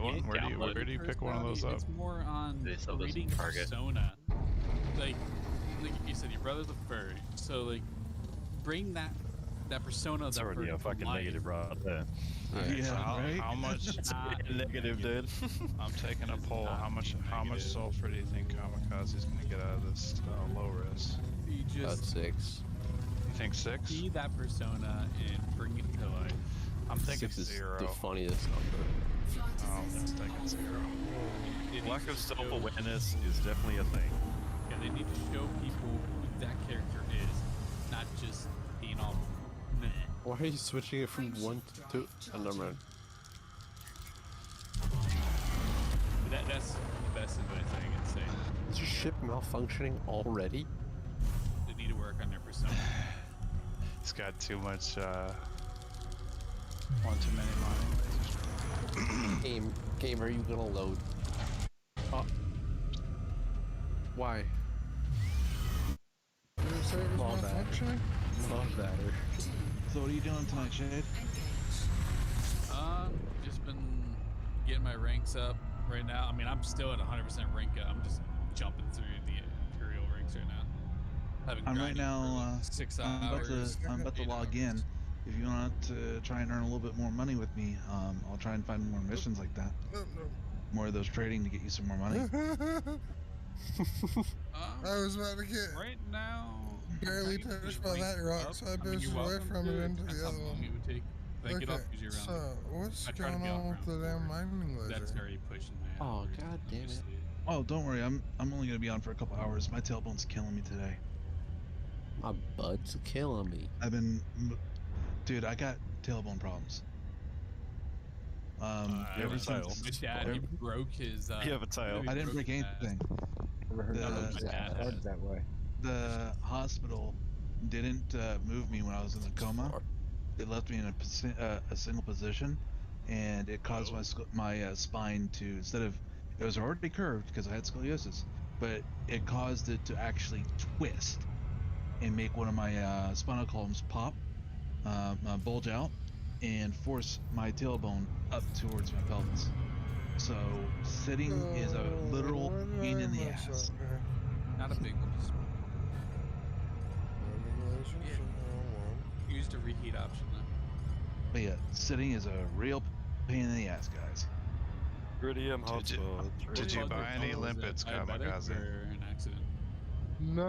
one. Where do you pick one of those up? It's more on They sell those reading in Target. persona. Like you said, your brother's a furry, so like bring that persona. That's of the already furry a fucking to life. negative right there. Yeah, So right? how much? Negative, dude. I'm taking a poll. How much sulfur do you think Kamikaze's gonna get out of this low risk? You About just 6. You think 6? see that persona and bring it to life. I'm thinking 6 is 0. the funniest number. Oh, I'm thinking 0. Lack of self-awareness is definitely a thing. Yeah, they need to show people who that character is, not just being all meh. Why are you switching it from 1 to 2? Oh, never mind. That's the best advice I can say. Is your ship malfunctioning already? They need to work on their persona. It's got too much, one too many mining lasers. Game, are you gonna load? Oh. Why? Did it say it was Small battery. malfunctioning? Not better. So what are you doing tonight, Shade? Just been getting my ranks up right now. I mean, I'm still at 100% rank up. I'm just jumping through the Imperial ranks right now. I'm right grinded now. for 6 I'm hours. about to log in. If you want to try and earn a little bit more money with me, I'll try and find more missions like that. More of those trading to get you some more money. I was about to get right now barely touched by that rock, so I boosted away from it into the other one. It would take. Like, get off Okay, usually around. so what's I try to going be off on with the around damn 4. mining laser? That's already pushing my. Oh, god damn it. Oh, don't worry. I'm only gonna be on for a couple hours. My tailbone's killing me today. My butt's killing me. Dude, I got tailbone problems. You have a tail. My dad, he broke his. You have a tail. I didn't break anything. Never heard of my that dad hard has. that way. The hospital didn't move me when I was in a coma. It left me in a single position, and it caused my spine to, instead of, it was already curved because I had scoliosis, but it caused it to actually twist and make one of my spinal columns pop, bulge out, and force my tailbone up towards my pelvis. So sitting is a literal pain in the ass. Not a big one. Just use the reheat option though. But yeah, sitting is a real pain in the ass, guys. Grittium hotspot. Did you buy any limpets, Kamikaze? Or an accident? No,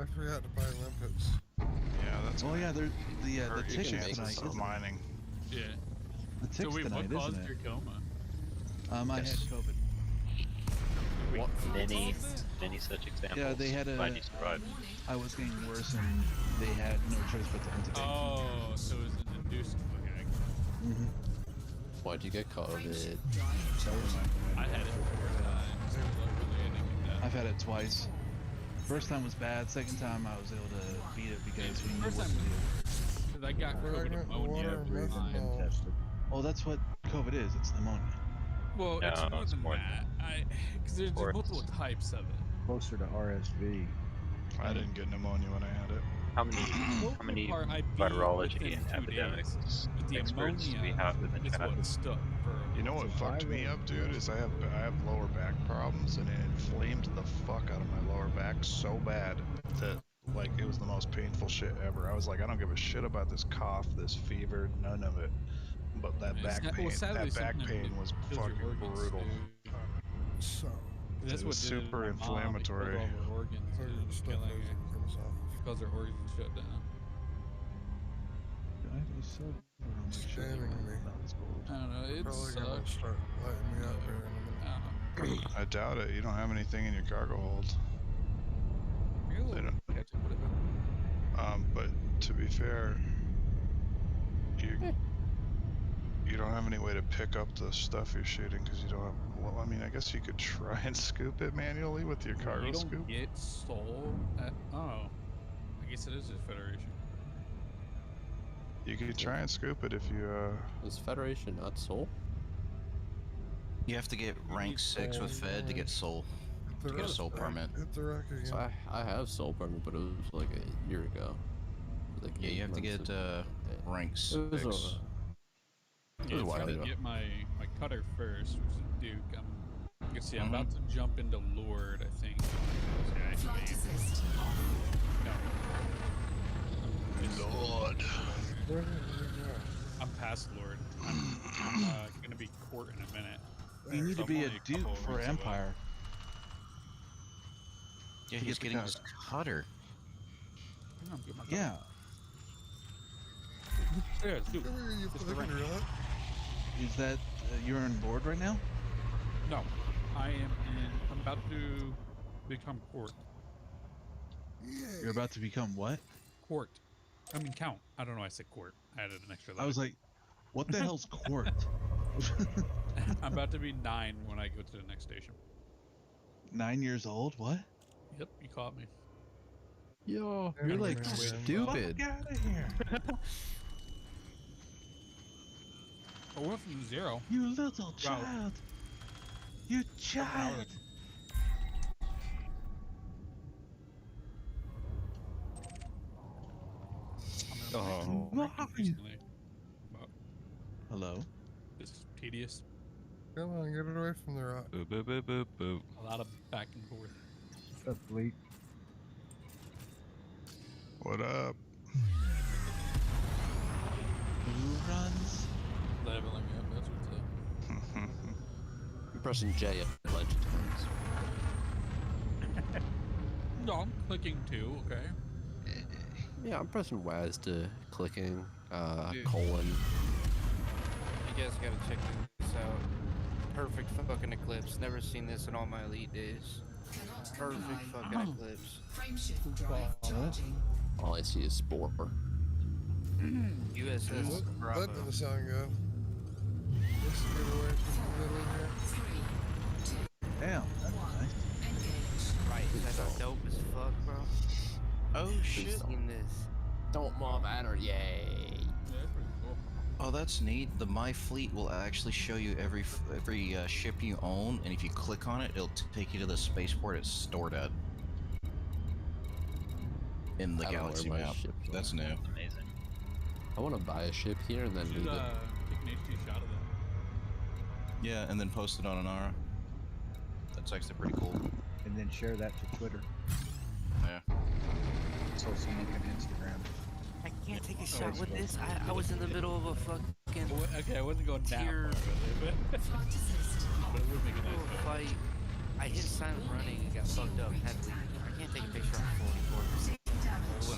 I forgot to buy limpets. Yeah, that's. Oh yeah, the hurt your tickets chances tonight. of mining. Yeah. The So tickets wait, tonight, what caused isn't your it? coma? I had COVID. What? Many such examples. Yeah, they had Glad you survived. I was getting worse, and they had no choice but to intubate. Oh, so it was an induced. Okay. Mm-hmm. Why'd you get COVID? I had it 4 times. Luckily, I didn't get that. I've had it twice. First time was bad. Second time, I was able to beat it because we knew First what time to do. Because I got COVID Pregnant pneumonia water every time. methanol. Well, that's what COVID is. It's pneumonia. Well, No, it's more it's than more that. Because there's Or- multiple types of it. Closer to RSV. I didn't get pneumonia when I had it. How many Part I beat virology within and 2 epidemics days. But the experts do we ammonia have in the is chat? what stuck for. You know what fucked me up, dude? Is I have lower back problems, and it inflamed the fuck out of my lower back so bad that like it was the most painful shit ever. I was like, I don't give a shit about this cough, this fever, none of it. But that Yeah, back well, pain, sadly, that back sometimes pain it was kills your fucking organs, brutal. dude. So, That's It what was did it to super my mom. It killed inflammatory. all her organs, certain dude. stuff Killing isn't her. comes off. Caused her organs to shut down. I have silver on my shirt. Scanning me. That's gold. I don't know. It Probably gonna sucks. start lighting me up here in a minute. I don't know. I doubt it. You don't have anything in your cargo hold. Really? They don't- Catch up, whatever. But to be fair, you don't have any way to pick up the stuff you're shooting because you don't have. Well, I mean, I guess you could try and scoop it manually with your cargo You don't scoop. get soul at. Oh. I guess it is just Federation. You could try and scoop it if you. Is Federation not Soul? You have to get rank 6 with Fed to get soul. The To get a soul permit. Hit the rock again. So I have soul permit, but it was like a year ago. Like Yeah, you have to get rank 6. It was Yeah, a it's while gotta ago. get my cutter first, which is Duke. You can see I'm about to jump into Lord, I think. Flight assist No. Lord. I'm past Lord. I'm gonna be court in a minute. You need So to be I'm a only duke couple for ranks above. Empire. Yeah, To he's get the getting cut. his cutter. I'm getting my Yeah. cutter. Yeah, Duke. Come here, you Just the fucking rank. rock. Is that you're on board right now? No, I'm about to become court. You're about to become what? Court. I mean count. I don't know. I said court. I added an extra letter. I was like, what the hell's court? I'm about to be 9 when I go to the next station. 9 years old? What? Yep, you caught me. Yo, you're like stupid. Fuck out of here. I went from 0. You little child. You child. Oh. Recently. But Hello? this is tedious. Come on, get away from the rock. Boop, boop, boop, boop, boop. A lot of back and forth. What's up, Fleet? What up? Who runs? Leveling up, that's what's up. I'm pressing J a bunch of times. No, I'm clicking 2, okay? Yeah, I'm pressing WAS to clicking, Dude. colon. You guys gotta check this out. Perfect fucking eclipse. Never seen this in all my elite days. Perfect fucking eclipse. frameshift drive charging. All I see is Spore. USS Let Bravo. the sun go. Let's get away from the middle here. Damn, that's nice. Right, that's dope as fuck, bro. Oh shit. Seen this. Don't mob adder, yay. Yeah, that's pretty cool. Oh, that's neat. The My Fleet will actually show you every ship you own, and if you click on it, it'll take you to the spaceport it's stored at. In the I don't know galaxy where my map. ships are. That's new. Amazing. I want to buy a ship here and then Should leave it. take an HD shot of that. Yeah, and then post it on Anara. That's actually pretty cool. And then share that to Twitter Yeah. so someone can Instagram. I can't take a shot with this. I was in the middle of a fucking Okay, I wasn't going that Tier- far with it, but, Flight assist but it would make a little nice photo. fight. I hit silent running and got fucked up. Had to leave. I can't take a picture on 44. taking damage.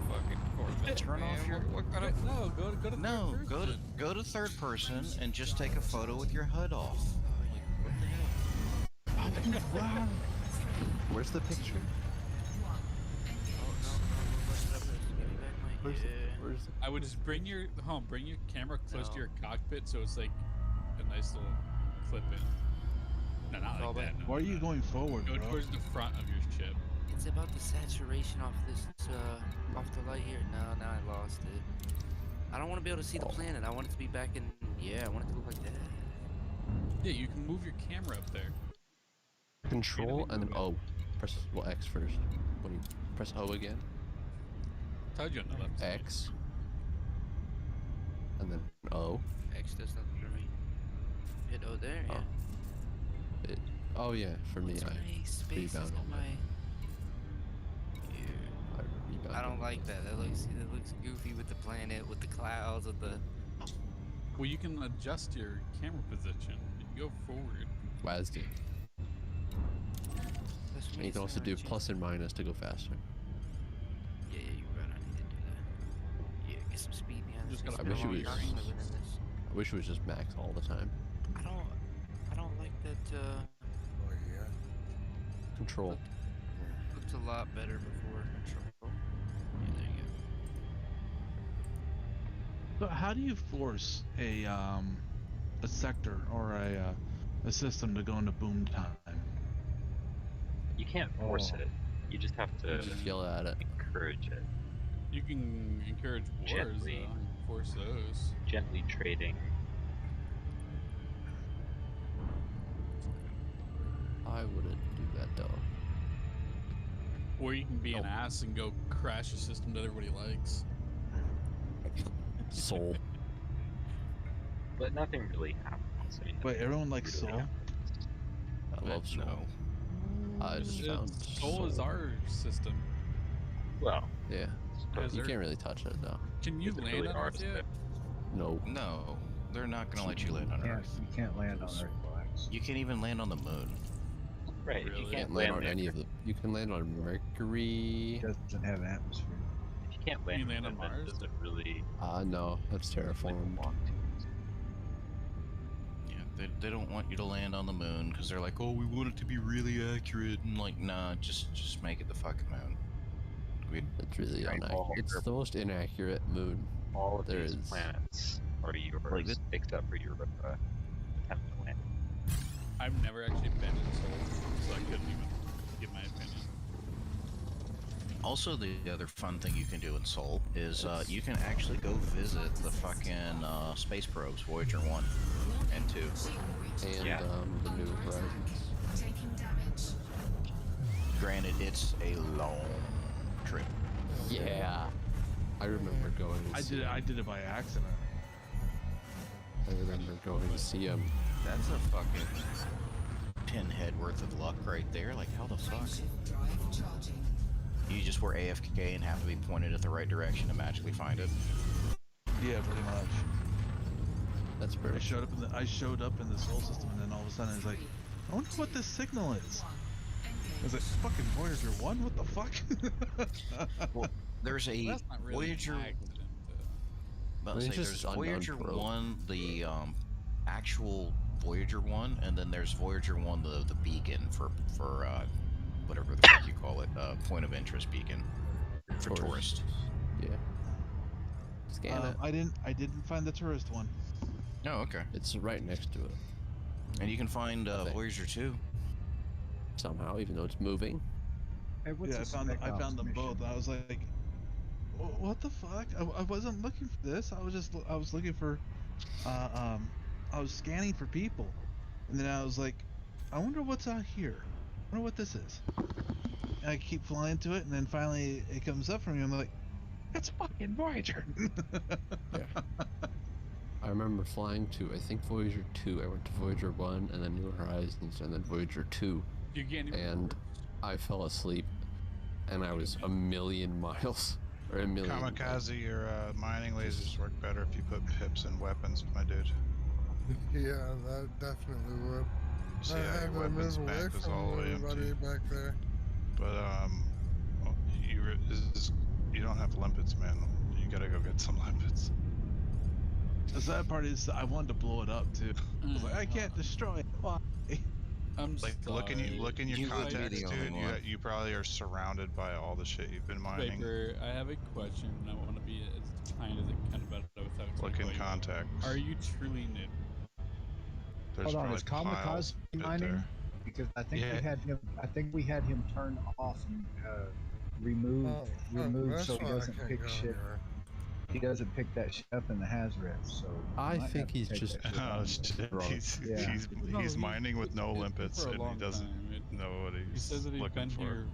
Fucking Corvette. Turn off man. your- What kind of? No, go to No, third go to person. go to third person and just take a photo with your HUD off. What the hell? Where's the picture? Where's the I would just bring your camera close to No. your cockpit so it's like a nice little clip in. No, not like that. No, Why are you going forward, Go bro? towards the front of your ship. It's about the saturation off this, off the light here. No, now I lost it. I don't want to be able to see the planet. I want it to be back in. Yeah, I want it to look like that. Yeah, you can move your camera up there. Control and then O. Press X first. When you press O again, Told you on the left side. X, and then O. X does nothing for me. Hit O there, yeah. Oh yeah, for me What's I my space is rebound not on my. that. Yeah. I rebound I don't on like that. That looks goofy with the planet, with the clouds, with the. Well, you can adjust your camera position and go forward. WAS did. That's for And me, you it's can also not do a change. plus and minus to go faster. Yeah, you're right. I need to do that. Yeah, get some speed behind this. Just gotta I wish it was- Living in this. I wish it was just max all the time. I don't like that. Oh yeah. Control. Looked a lot better before control. Yeah, there you go. So how do you force a sector or a system to go into boom time? You can't force Oh. it. You just have to Just yell at it. encourage it. You can encourage wars, Gently. though, and force those. Gently trading. Or you can be an ass and go crash a system that everybody likes. Soul. But nothing really happens. I mean, Wait, everyone likes really Soul? happens. I love Soul. No. I just found Soul is our system. Well, Yeah. As You Earth. can't really touch it though. Can you is it land really on ours? Earth yet? No. No, they're not gonna let you land on Earth. You can't land on Earth, Wax. You can't even land on the moon. Right. If you Really? You can't can't land on there, any of the. You can land on Mercury. It doesn't have atmosphere. if you can't land, You land on then Mars? does it really No, that's terraformed. want to? Yeah, they don't want you to land on the moon because they're like, oh, we want it to be really accurate, and like, nah, just make it the fucking moon. It's really Right, inaccurate. It's the most inaccurate moon All of there these is. planets are yours, Like this- except for Europa. Attempt to land. I've never actually been in Soul, so I couldn't even give my opinion. Also, the other fun thing you can do in Sol is you can actually go visit the fucking space probes, Voyager 1 and 2. And Yeah. the New Horizons. Taking damage. Granted, it's a long trip. Yeah. I remember going to see I did it by accident. I remember going to see him. That's a fucking pinhead worth of luck right there. Like, how the fuck? Drive charging. You just were AFK and have to be pointed at the right direction to magically find it. Yeah, pretty much. That's pretty. I showed up in the Soul system, and then all of a sudden it's like, I wonder what this signal is. I was like, fucking Voyager 1? What the fuck? Well, there's a That's not really Voyager. an accident, though. About to I mean, say, it's there's just unknown Voyager probe. 1, the actual Voyager 1, and then there's Voyager 1, the beacon for whatever the fuck you call it, point of interest beacon for tourists. Yeah. Scan it. I didn't find the tourist one. Oh, okay. It's right next to it. And you can find think. Voyager 2. Somehow, even though it's moving. Hey, what's Yeah, I found them both. I was like, what the fuck? I wasn't looking for this. I was looking for, I was scanning for people, and then I was like, I wonder what's out here. I wonder what this is. And I keep flying to it, and then finally it comes up for me. I'm like, that's fucking Voyager. Yeah. I remember flying to, I think, Voyager 2. I went to Voyager 1, and then New Horizons, and then Voyager 2. You can't even And I fell asleep, and I was a million miles, or a million. Kamikaze, your mining lasers work better if you put pips in weapons, my dude. Yeah, that definitely would. See I how had your to weapons move away bank is from all the way everybody empty. back there. But you don't have limpets, man. You gotta go get some limpets. The sad part is I wanted to blow it up too. I was like, I can't destroy it. Why? I'm Like look in your You would be contacts, the dude. only one. You probably are surrounded by all the shit you've been mining. Paper, I have a question, and I want to be as kind as it can about it without Look in explaining. contacts. Are you truly new? There's Hold on, is probably piles Kamikaze of it mining? there. Because I think Yeah. we had him turn off and remove That's so he why I doesn't can't pick go shit. anywhere. He doesn't pick that shit up in the Hazret. So I you might think have to he's take just- that shit Oh down. shit! Wrong. Yeah. He's mining with no it's been limpets, for a and he long doesn't time. know what He he's says that he's looking been for. here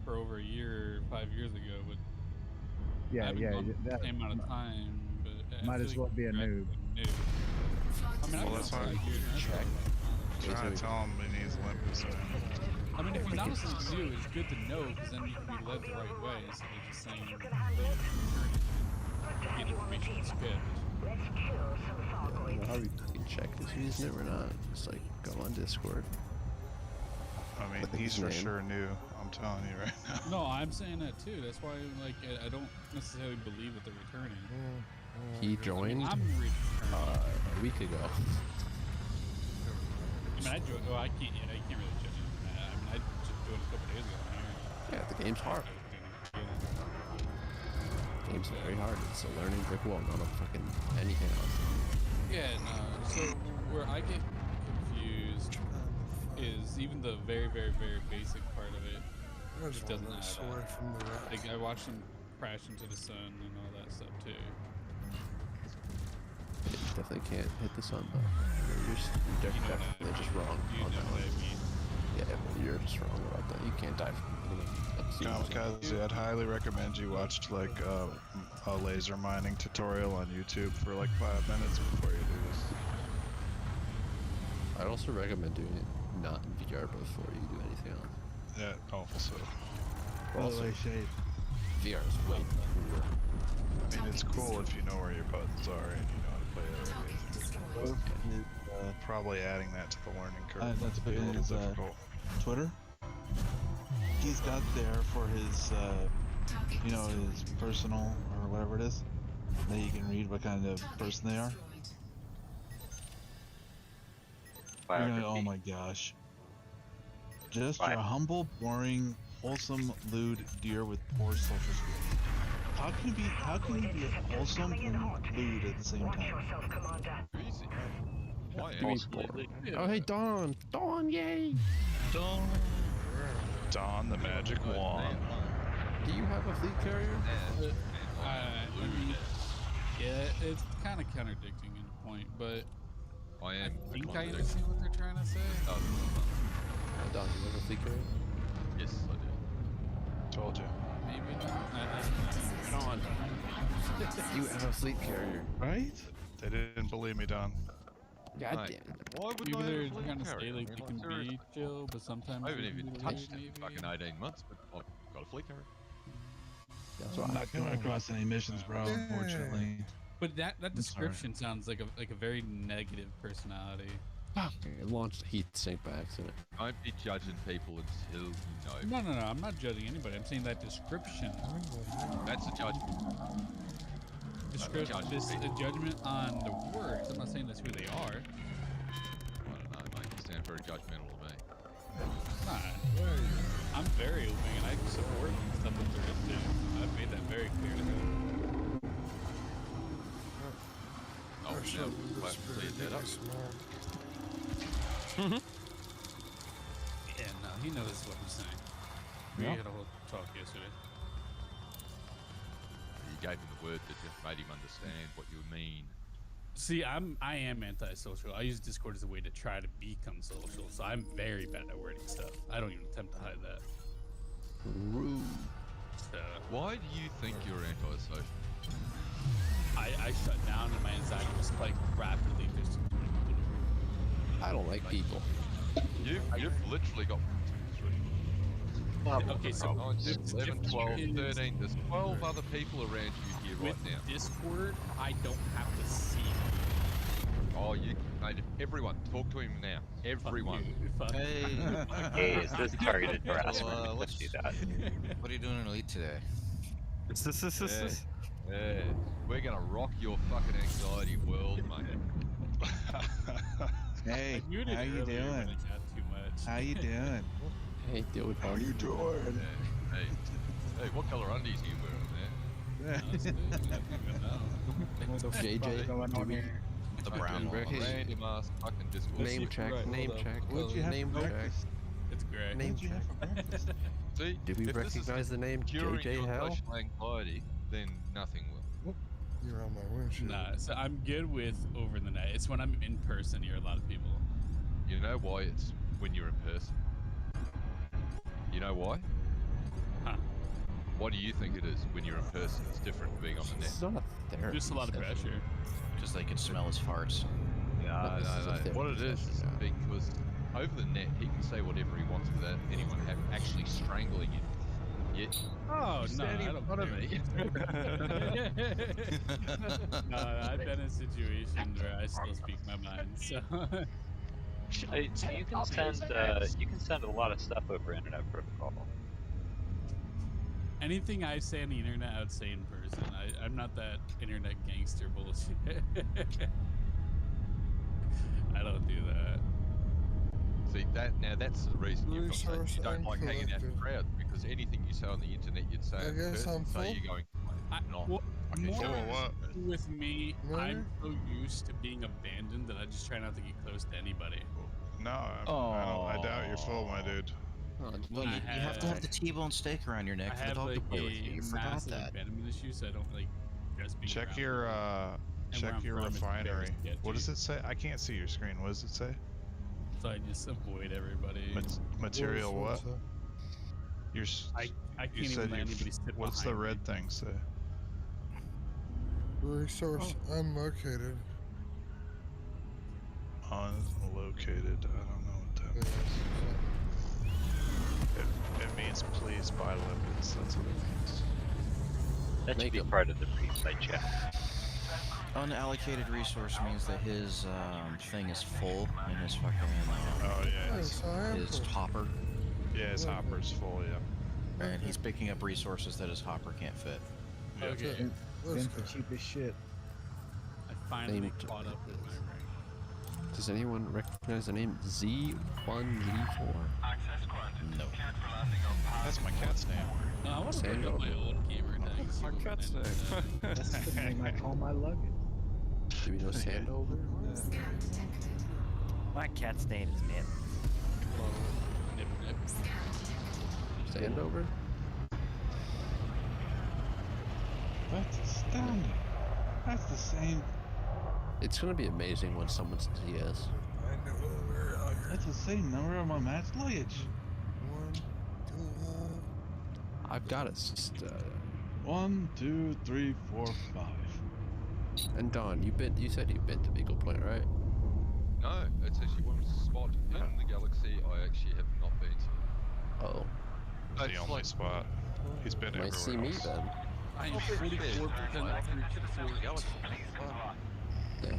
for over a year, 5 years ago, but I Yeah, haven't yeah. gone That the same amount of time. But I might feel as like well be a you're noob. actually new. I mean, Well, I've that's been why for 5 years, and that's all I Trying to tell him he needs limpets, man. I mean, if he's honestly new, it's good to know because then you can be led the right way instead of just saying get information skipped. I don't know how we can check if he's new or not. Just like go on Discord. I mean, Look at he's his for name. sure new. I'm telling you right now. No, I'm saying that too. That's why, like, I don't necessarily believe that they're returning. He joined I'm returning. a week ago. I mean, I joined. Well, I can't. Yeah, you can't really judge it. I mean, I just joined a couple days ago. Yeah, the game's hard. Game's very hard. It's a learning brick wall, not a fucking anything else. Yeah, no. So where I get confused is even the very, very, very basic part of it. I just It doesn't want this add away up. from the rats. Like I watched them crash into the sun and all that stuff too. You definitely can't hit the sun though. You're You know definitely just wrong You on know that what one. I mean? Yeah, but you're just wrong about that. You can't die from it. That's Kamikaze, I'd highly recommend you watch like a laser mining tutorial on YouTube for like 5 minutes before you do this. I'd also recommend doing it not in VR before you do anything else. Yeah, also. Also, Shade. VR is way cooler. I mean, it's cool if you know where your buttons are and you know how to play it already. Probably adding that to the learning curve That's would be a little his difficult. Twitter. He's got there for his, you know, his personal or whatever it is. That you can read what kind of person they are. You're gonna, oh my gosh. Just your humble, boring, wholesome, lewd deer with poor social skills. How can you be wholesome and lewd at the same time? Easy. Why Oh, hey, Dawn! Dawn, yay! Dawn, the magic wand. Do you have a fleet carrier? Yeah, it's kind of contradicting in a point, but I am. I think I understand what they're trying to say. Don, do you have a fleet carrier? Yes, I do. Told you. Maybe not. Don, you have a fleet carrier, right? They didn't believe me, Don. God Mate, damn it. Why would Maybe I have they're a fleet trying to say carrier? like they can be seriously. chill, but sometimes I haven't they can even be touched lewd, it in maybe. fucking 18 months, but I've got a fleet carrier. I'm not going across any missions, bro, unfortunately. But that sorry. description sounds like a very negative personality. It launched heat sink by accident. Don't be judging people until you know. No, I'm not judging anybody. I'm saying that description. That's a judgment. This a judgment on the words. I'm not saying that's who they are. I don't know, mate. You sound very judgmental to me. Nah, I'm very open and I support stuff that they're into. I've made that very clear to him. Oh, now I've cleared that up. Yeah, no, he knows what I'm saying. We had a whole talk yesterday. You gave him the word that just made him understand what you mean. See, I am antisocial. I use Discord as a way to try to become social, so I'm very bad at wording stuff. I don't even attempt to hide that. Rude. So, Why do you think you're antisocial? I shut down and my anxiety was spiked rapidly. Just I don't like people. You've literally got 1, 2, 3. okay, so 9, 10, 11, 12, 13. There's 12 other people around you here right with now. Discord, I don't have to see it. Oh, you, mate, everyone, talk to him now. Everyone. Fuck you. Hey. Okay, is this targeted harassment? Well, Let's do that. What are you doing in Elite today? Yeah, we're gonna rock your fucking anxiety world, mate. Hey, I muted how you earlier when doing? I got too much. How you doing? Hey, dude, how you doing? Hey, what color undies are you wearing, man? Honestly, I don't even know. JJ, going on here? The brown one. Ricky. Random ass fucking Discord. Name check, Right, name hold on. check, What'd you have name for check. breakfast? It's great. Name What'd you have for breakfast? See, Do we if this is recognize the name curing JJ your Hell? social anxiety, then nothing will. You're on my windshield. Nah, so I'm good with over the net. It's when I'm in person near a lot of people. You know why it's when you're in person? You know why? Huh. Why do you think it is when you're in person? It's different from being on the net. It's not a therapy. Just a lot of session. pressure. Because they can smell his farts. No, this is a no. therapy What it is session now. because over the net he can say whatever he wants without anyone actually strangling him. Yet Oh, he's no, standing I in don't front of care. me. No, I've been in situations where I still speak my mind. So So you can send a lot of stuff over internet protocol. anything I say on the internet, I would say in person. I'm not that internet gangster bullshit. I don't do that. See that's the reason you Resource don't like hanging out in uncollected. crowds, because anything you say on the internet you'd say I in guess person. I'm So full. you're going, not. Well, Okay, more sure, what? with me, No? I'm so used to being abandoned that I just try not to get close to anybody. No, I doubt you're full, my dude. Oh, Well, you have to have the T-bone steak around your neck I for the have dog like to play with you. a You forgot massive that. abandonment issue, so I don't like just being Check around your people. And where check I'm your from, it's very refinery. What does sketchy. it say? I can't see your screen. What does it say? So I just avoid everybody. Material what? You're. I You can't said even let you're. anybody sit What's the behind me. red thing say? Resource unlocated. Unlocated. I don't know what that means. It means please buy limits. That's what it means. That should be part of the pre-play chat. Unallocated resource means that his thing is full in his fucking Oh yeah. his hopper. Yeah, his hopper's full. Yeah. And he's picking up resources that his hopper can't fit. Yeah. Okay. Then for cheapest shit. I finally Named- caught up with my rank. Does anyone recognize the name Z1Z4? No. That's my cat's name. No, I want to look up my old gamer tag. My cat's name. That's the name I call my luggage. Do we know Sandover? My cat's name is Nip. Nip Nip. Sandover? That's astounding. That's the same. It's gonna be amazing when someone says yes. I know where I am. That's the same number of my match luggage. 1, 2, I've got it. 1, 2, 3, 4, 5. And Don, you said you've been to Eagle Point, right? No, it's actually one spot in the galaxy I actually have not been to. Oh. It's the only spot. He's been Might everywhere see me else. then. I am Oh, 44% the galaxy. Yeah.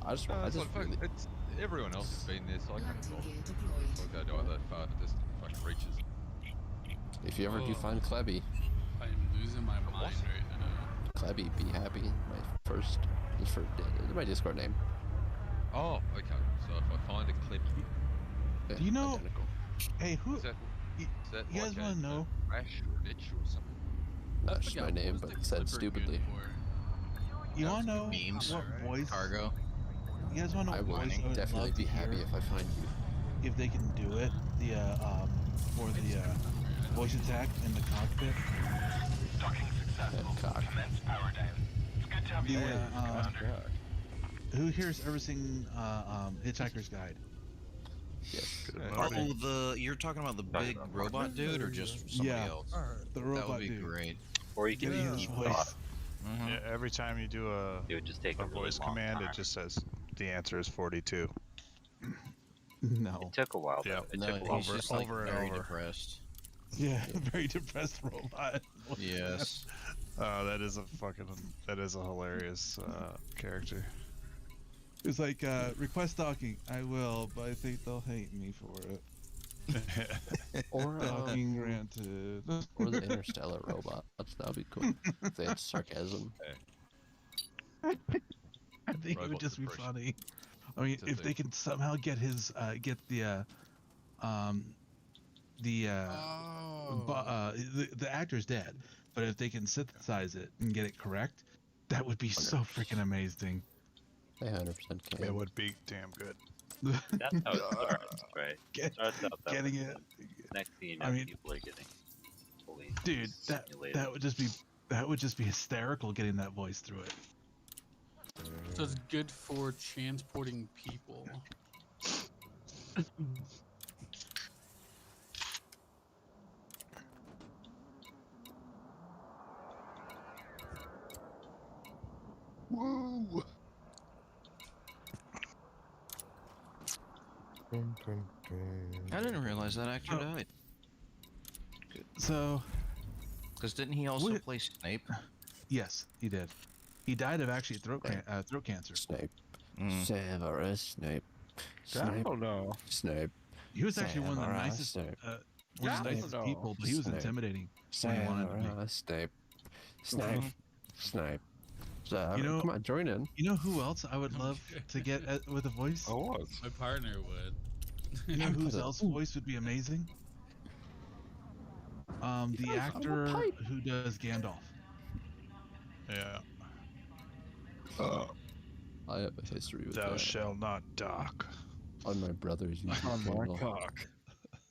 I just really, It's everyone else has been there, so I can't go to that far distant fucking reaches. if you ever do Oh. find Klebby, I am losing my mind right now. Klebby, be happy. My Discord name. Oh, okay. So if I find a clip, Yeah, Do you know? identical. Hey, who? is that You guys like want to know? crash or itch or something? That's just my name, but said stupidly. You want to know Memes. what voice? Cargo. You guys want to know I what will voice I would definitely love be to happy hear if I find you. if they can do it? The for the voice attack in the cockpit. Docking successful. Cock. Commence power down. It's good to have you The here, Commander. who here's ever seen Hitchhiker's Guide? Yes. Oh, you're talking about the big robot dude, or just somebody Yeah. else? The That robot would be dude. great. Or you can Give me use his the voice. thought. Yeah, every time you do It would just take a a really voice long command, time. it just says the answer is 42. No. It took a while. Though. Yep. It No, took a while. he's just like over and very over. depressed. Yeah, very depressed robot. Yes. That is a hilarious character. It's like request docking. I will, but I think they'll hate me for it. Or Docking granted. or the interstellar robots. That'd be cool. They had sarcasm. I think it would Robot just be depression. funny. I mean, It's a if thing. they can somehow get his the actor's dead, but if they can synthesize it and get it correct, that would be so freaking amazing. They 100% can. It would be damn good. That's how it starts, right? Get- Starts out that getting way. it. Next thing you know, I mean, people are getting totally Dude, stimulated. that would just be hysterical getting that voice through it. So it's good for transporting people. Woo! I didn't realize that actor died. So, Because didn't he also What- play Snape? yes, he did. He died of actually throat cancer. Snape. Mm. Severus Snape. Snape. Dumbledore. Snape. He was actually one of the Severus nicest, Snape. one of the nicest Dumbledore. people, but he was Snape. intimidating when he wanted to be. Severus Snape. Snape. Snape. So, You know- come on, join in. You know who else I would love to get with a voice? Oh, what? My partner would. You know whose Put a- else voice would be amazing? The actor who does Gandalf. Yeah. I have a history with Thou that. shalt not dock. On my brother's YouTube On my channel. cock.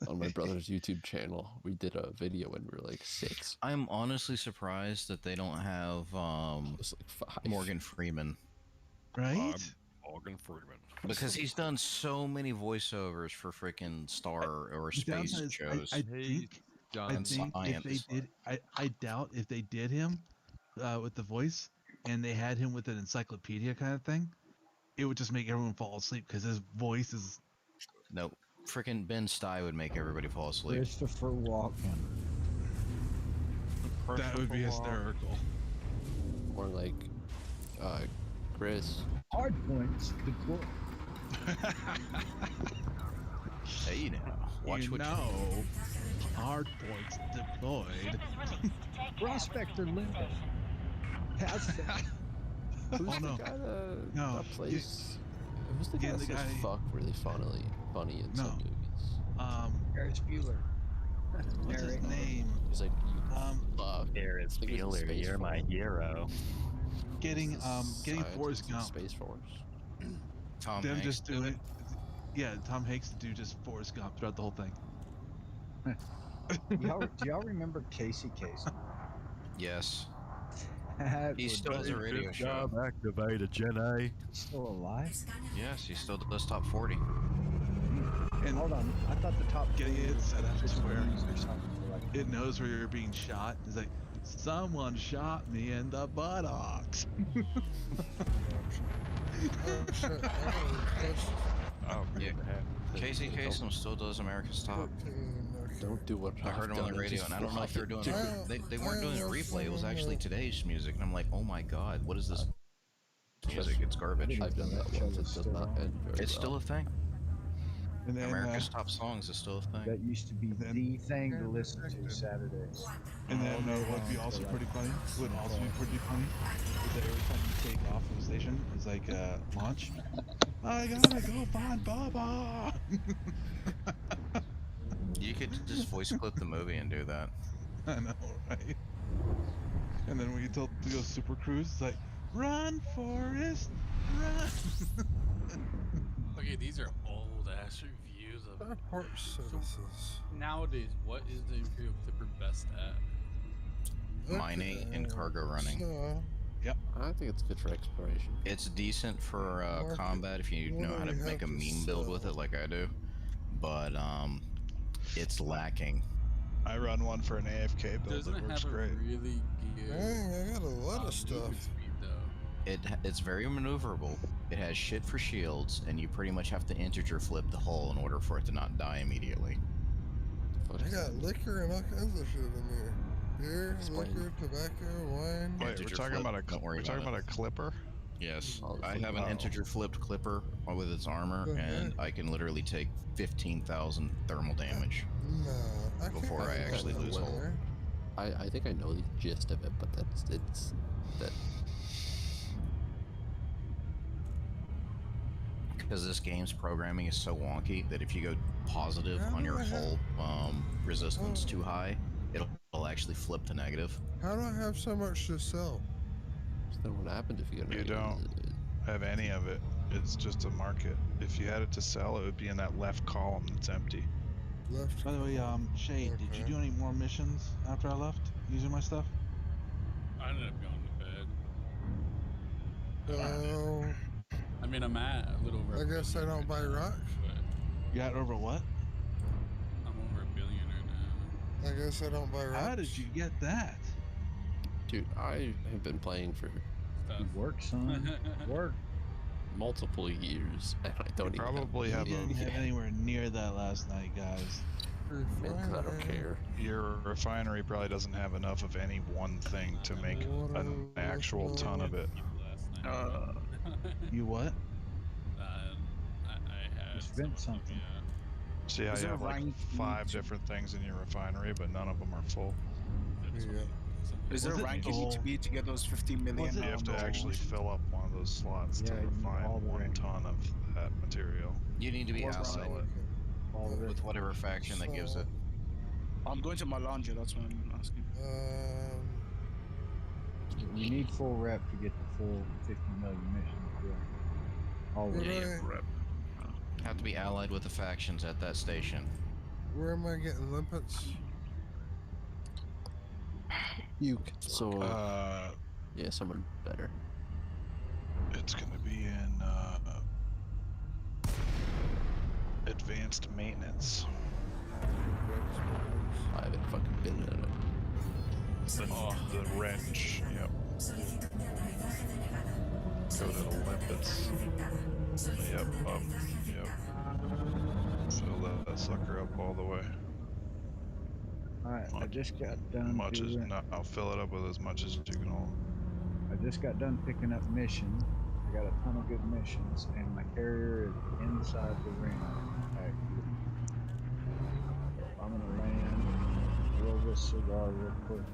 On my brother's YouTube channel, we did a video when we were like 6. I'm honestly surprised that they don't have I was like 5. Morgan Freeman. Right? I'm Morgan Freeman. Because he's done so many voiceovers for freaking Star or The space downside is shows. I think and if they science. did, I doubt if they did him with the voice and they had him with an encyclopedia kind of thing, it would just make everyone fall asleep because his voice is. No, freaking Ben Stye would make everybody fall asleep. Christopher Walken. That would be hysterical. Or like, Chris. Hard points deployed. Hey, now, watch what you hard points deployed. Prospector Linda. How's that? Who's the guy that plays? Who's the guy that says fuck really funny in some movies? Ferris Bueller. What's his name? He's like, fuck. Ferris Bueller, you're my hero. Getting Forrest Gump. Space Force. Tom Them Hanks just do it. Yeah, Tom Hanks to do just Forrest Gump throughout the whole thing. Do y'all remember Casey Kasem? Yes. That He would still has a be- radio show. Activated, Gen A. He's still alive? Yes, he still does top 40. And hold on, I thought the top getting it set up to where or something for like it knows where you're being shot. It's like, someone shot me in the buttocks. Oh, yeah. Casey Kasem still does America's Top. Don't do what I heard him on the radio, and I don't know if they're doing it. They weren't doing a replay. It was actually today's music, and I'm like, oh my god, what is this music? It's garbage. I've done that once. It does not end very It's well. still a thing. And then, America's Top Songs is still a thing. That used to be the thing to listen to Saturdays. And then what'd be also pretty funny, is that every time you take off from the station, it's like launch. I gotta go find Baba. You could just voice clip the movie and do that. I know, right? And then when you told to go Super Cruise, it's like, run, Forrest, run. Okay, these are old ass reviews of Airport services. nowadays. What is the Imperial Clipper best at? Mining and cargo running. Yep. I think it's good for exploration. It's decent for combat if you know how to make a meme build with it like I do. But it's lacking. I run one for an AFK build. Doesn't It it works have a great. really good? Dang, I got a lot of stuff. movement speed, though. It's very maneuverable. It has shit for shields, and you pretty much have to integer flip the hull in order for it to not die immediately. I got liquor and all kinds of shit in there. Beer, liquor, tobacco, wine. Wait, we're Integer talking flip, about a don't worry we're talking about about a clipper. Yes, I have an integer flipped clipper with its armor, and I can literally take 15,000 thermal damage No, before I actually lose hull. I think I know the gist of it, but it's that. Because this game's programming is so wonky that if you go positive on your hull resistance too high, it'll actually flip to negative. How do I have so much to sell? Then what happened if you get? You don't have any of it. It's just a market. If you had it to sell, it would be in that left column that's empty. Left. By the way, Shade, did you do any more missions after I left using my stuff? I ended up going to bed. So, I mean, I'm at a little over. I guess I don't buy rock. You got over what? I'm over $1 billion right now. I guess I don't buy rock. How did you get that? Dude, I have been playing for Work, son. Work. multiple years, and I don't even Probably have You didn't have anywhere near that last night, guys. Man, 'cause I don't care. Your refinery probably doesn't have enough of any one thing to make an actual ton of it. You what? I had Spent something. See how Is you there have like rank 5 different things in your refinery, but none of them are full. Yeah. Is there a rank you need to be to get those 15 million? You have to actually fill up one of those slots to Yeah, you need refine all the 1 rank. ton of that material. You need to be allied sell it. with whatever faction that gives it. I'm going to Malanja, that's what I'm asking. You need full rep to get the full 50 million missions. Yeah. All of Yeah, it. have to be allied with the factions at that station. Where am I getting limpets? You can, so Uh, yeah, someone better. It's gonna be in advanced maintenance. I haven't fucking been in it. The wrench, yep. Go to the limpets. Yep, yep. Fill that sucker up all the way. Alright, I just got done Much as doing... no, I'll fill it up with as much as you can hold. I just got done picking up missions. I got a ton of good missions, and my carrier is inside the ring. So I'm gonna land, roll this cigar real quick.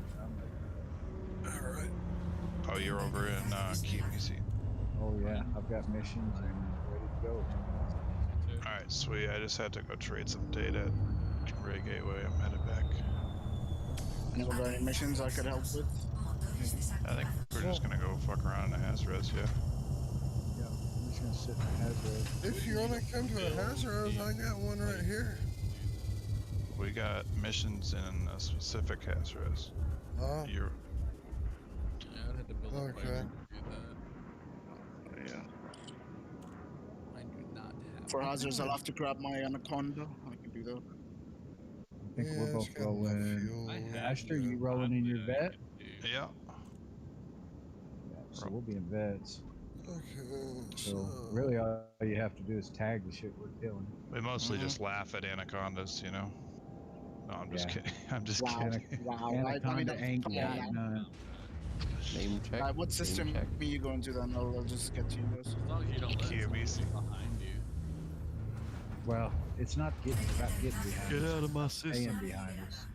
Alright. Oh, you're over in Kimisi. Oh yeah, I've got missions and ready to go. Alright, sweet. I just had to go trade some data at Ray Gateway. I'm headed back. Anyone got any missions I could help with? I think we're just gonna go fuck around in the Hazres, yeah. Yeah, I'm just gonna sit in Hazard. If you wanna come to a Hazard, I got one right here. We got missions in a specific Hazres. Oh. You're... Yeah, I'd have to build a Okay. pipeline to do that. Yeah. I do not have. For hazards, I'll have to grab my anaconda. I can do that. I think we're Yeah, both it's got enough rolling. fuel. Aster, you rolling in your vet? Yeah. So we'll be in vets. Okay. So really all you have to do is tag the shit we're killing. We mostly just laugh at anacondas, you know? No, I'm just kidding. I'm just kidding. Wow. Anaconda ain't got none. Name check. What system are you going to then? I'll just get to you guys. As long as you don't let someone get behind you. Well, it's not about getting behind Get us. out of my Staying system. behind us.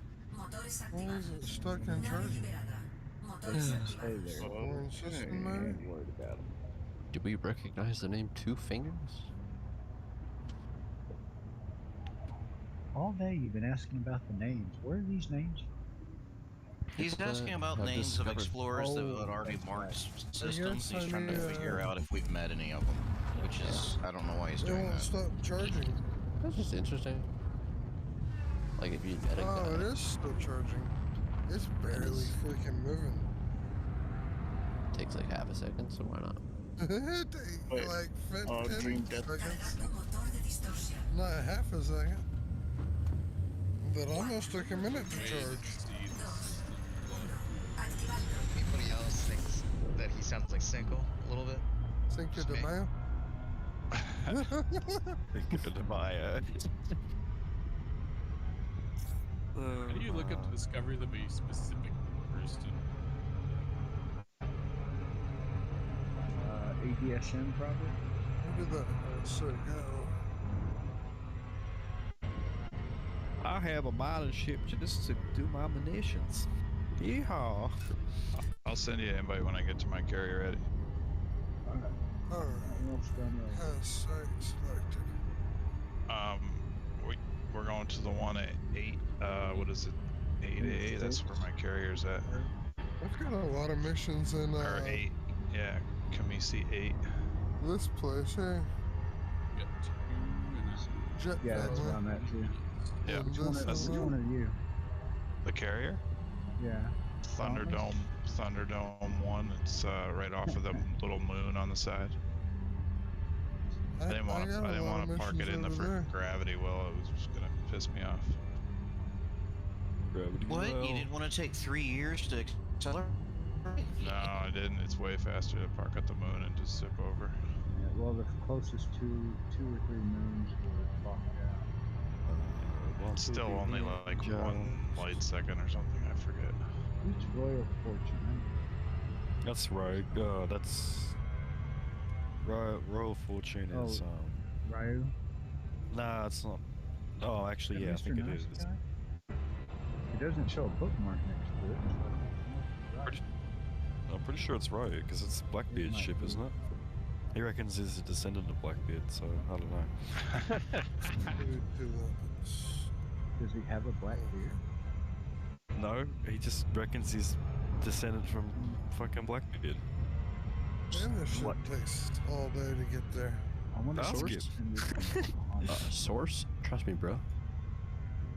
Why is it stuck in charging? They can't stay there. Orange system mode? Ain't worried about it. Do we recognize the name Two Fingers? All day you've been asking about the names. Where are these names from? He's asking about I've names of discovered- explorers that already marked systems. He's trying to figure out if we've met any of them, which is, I don't know why he's It doing won't that. stop charging. That's just interesting. Like if you met a Oh, guy. it is still charging. It's barely freaking moving. Takes like half a second, so why not? It takes Wait. like 10 Dream Death. seconds. Not half a second. But almost took a minute to charge. Anybody else thinks that he sounds like Cinco a little bit? Cinco de Mayo? Cinco de Mayo. How do you look up the discoveries of a specific person? ADSM probably? Where did that so go? I have a mining ship just to do my munitions. Yeehaw. I'll send you an invite when I get to my carrier ready. Alright. Has site selected. We're going to the one at 8, what is it? 8A, that's where my carrier's at. I've got a lot of missions in Or 8, yeah, Kamisi 8. this place here. Jet Yeah, that's family. where I'm at too. Yeah, Which one are you? The carrier? Yeah. Thunderdome 1, it's right off of the little moon on the side. I didn't want to park it in the freaking gravity well, it was just gonna piss me off. Gravity What? well. You didn't want to take 3 years to accelerate? No, I didn't. It's way faster to park at the moon and just zip over. Yeah, well, the closest two or three moons were blocked out. It's still only like 1 light second or something, I forget. Who's Royal Fortune? That's right. That's Royal Fortune is Ryu? Nah, it's not. Oh, actually, yeah, I think it is. It doesn't show a bookmark next to it. I'm pretty sure it's right because it's Blackbeard's ship, isn't it? He reckons he's a descendant of Blackbeard, so I don't know. Does he have a black beard? No, he just reckons he's descendant from fucking Blackbeard. And this shit takes all day to get there. I want to That's source. Source? Trust me, bro.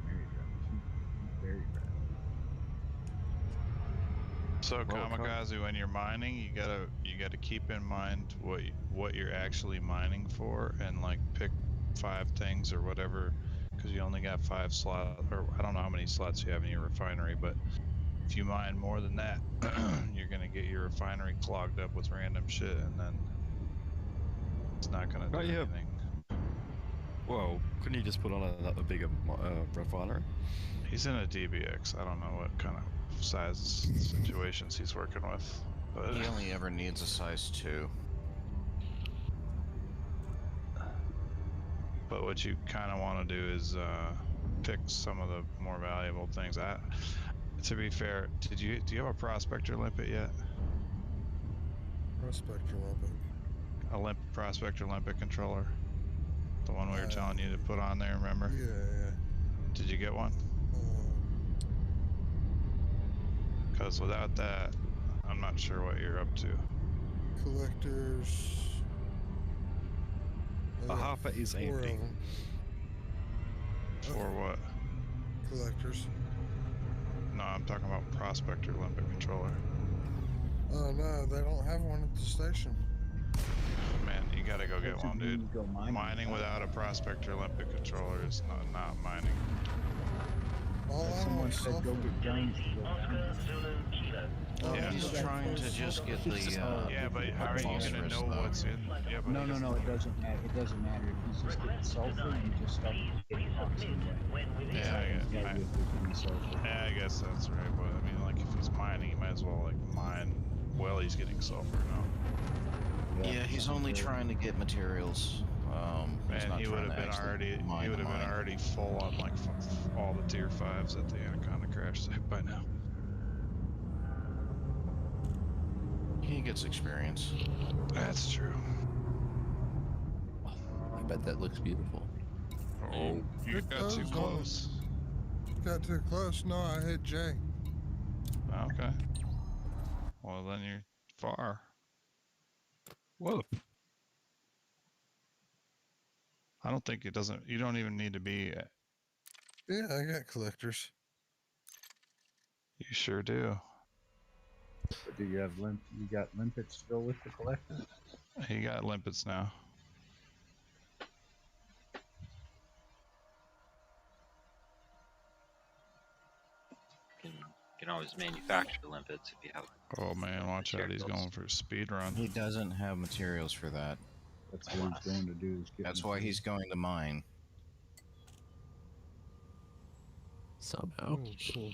There you go. Very bad. So Kamikaze, when you're mining, you gotta keep in mind what you're actually mining for, and like pick 5 things or whatever, because you only got 5 slots, or I don't know how many slots you have in your refinery, but if you mine more than that, you're gonna get your refinery clogged up with random shit, and then it's not gonna do anything. Well, couldn't you just put on a bigger refinery? He's in a DBX. I don't know what kind of size situations he's working with. But He only ever needs a size 2. But what you kind of want to do is pick some of the more valuable things. To be fair, do you have a prospector limpet yet? Prospector limpet. A prospector limpet controller. The one we were telling you to put on there, remember? Yeah. Did you get one? Because without that, I'm not sure what you're up to. Collectors. A hopper is 4 empty. of them. For what? Collectors. No, I'm talking about prospector limpet controller. Oh no, they don't have one at the station. Man, you gotta go get one, dude. Go Mining without a prospector limpet controller is not mining. Someone said go get Jones. Yeah, he's trying to just get the. Yeah, but how are you gonna know what's in? Yeah, but No, it doesn't matter. It doesn't matter. If he's just getting sulfur, you just start getting rocks anyway. I guess that's right. But I mean, like, if he's mining, he might as well like mine while he's getting sulfur. No. Yeah, he's only trying to get materials. Man, he would have been already full on like all the tier 5s at the Anaconda crash site by now. He gets experience. That's true. I bet that looks beautiful. Oh, you got too close. Got too close. No, I hit Jay. Okay. Well, then you're far. Whoa. I don't think you don't even need to be. Yeah, I got collectors. You sure do. But do you have you got limpets to go with the collector? He got limpets now. You can always manufacture limpets if you have. Oh man, watch out! He's going for a speed run. He doesn't have materials for that. That's what he's going to do. That's why he's going to mine. Somehow. Cool.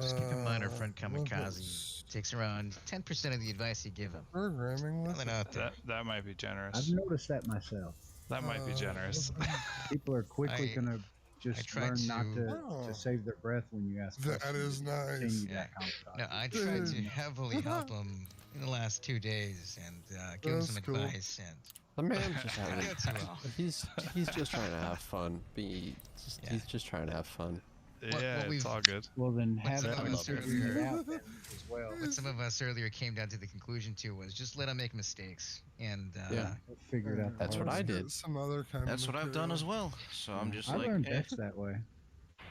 Just keep in mind our friend Kamikaze takes around 10% of the advice you give him. Programming Throwing it out there. That might be generous. I've noticed that myself. That might be generous. People are quickly gonna just learn not to save their breath when you ask questions. That is nice. No, I tried to heavily help him in the last 2 days and give him some advice. And the man's just I having. got too well. He's just trying to have fun. He's just trying to have fun. Yeah, it's all good. Well, then have some them of us figure it earlier, out then as well. what some of us earlier came down to the conclusion to was just let him make mistakes and figure it out. That's what I did. Some other kind That's of what I've done as well. So I'm just I like, learned best that way.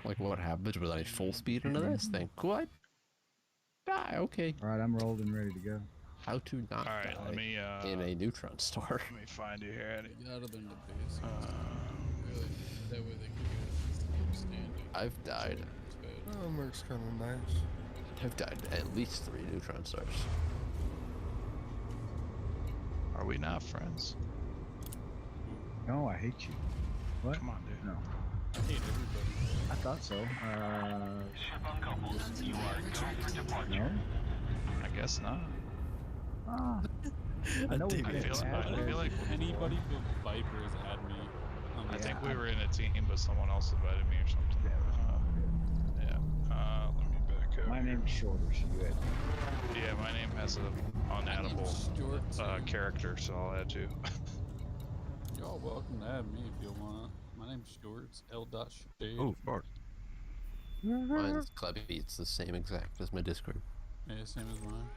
Like, what happens when I full speed into this thing? What? Die, okay. All right, I'm rolled and ready to go. How to not Alright, die let me in a neutron star. Let me find you here. Get out of their base. Really, that way they can keep standing. I've died. Oh, looks kind of nice. I've died at least 3 neutron stars. Are we not friends? No, I hate you. What? Come on, dude. No. I hate everybody. I thought so. No? I guess not. I know we I did. feel like Anybody but Vipers add me. I think we were in a team, but someone else invited me or something. Let me back up. My name's Shorter, so you had. Yeah, my name has an unaddable character, so I'll add you. Y'all welcome to add me if you want. My name's Shorts. L.Shade. Oh, fuck. Mine's Clubby. It's the same exact as my Discord. Yeah, same as mine.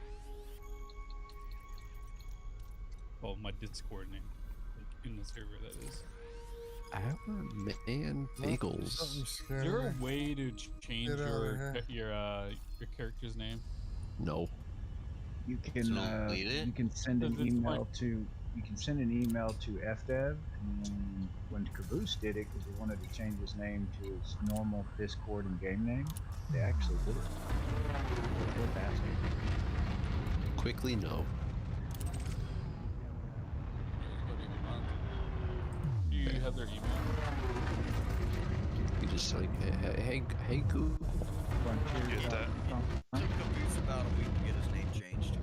Well, my Discord name. Like, in the server, that is. Our man bagels. Is there a way to change your character's name? No. You can you can send an email to FDev and Caboose did it because he wanted to change his name to his normal Discord and game name. They actually did it. Poor bastard. Quickly, no. Do you have their email? You just like, hey, goob. Get that. Took Caboose about a week to get his name changed.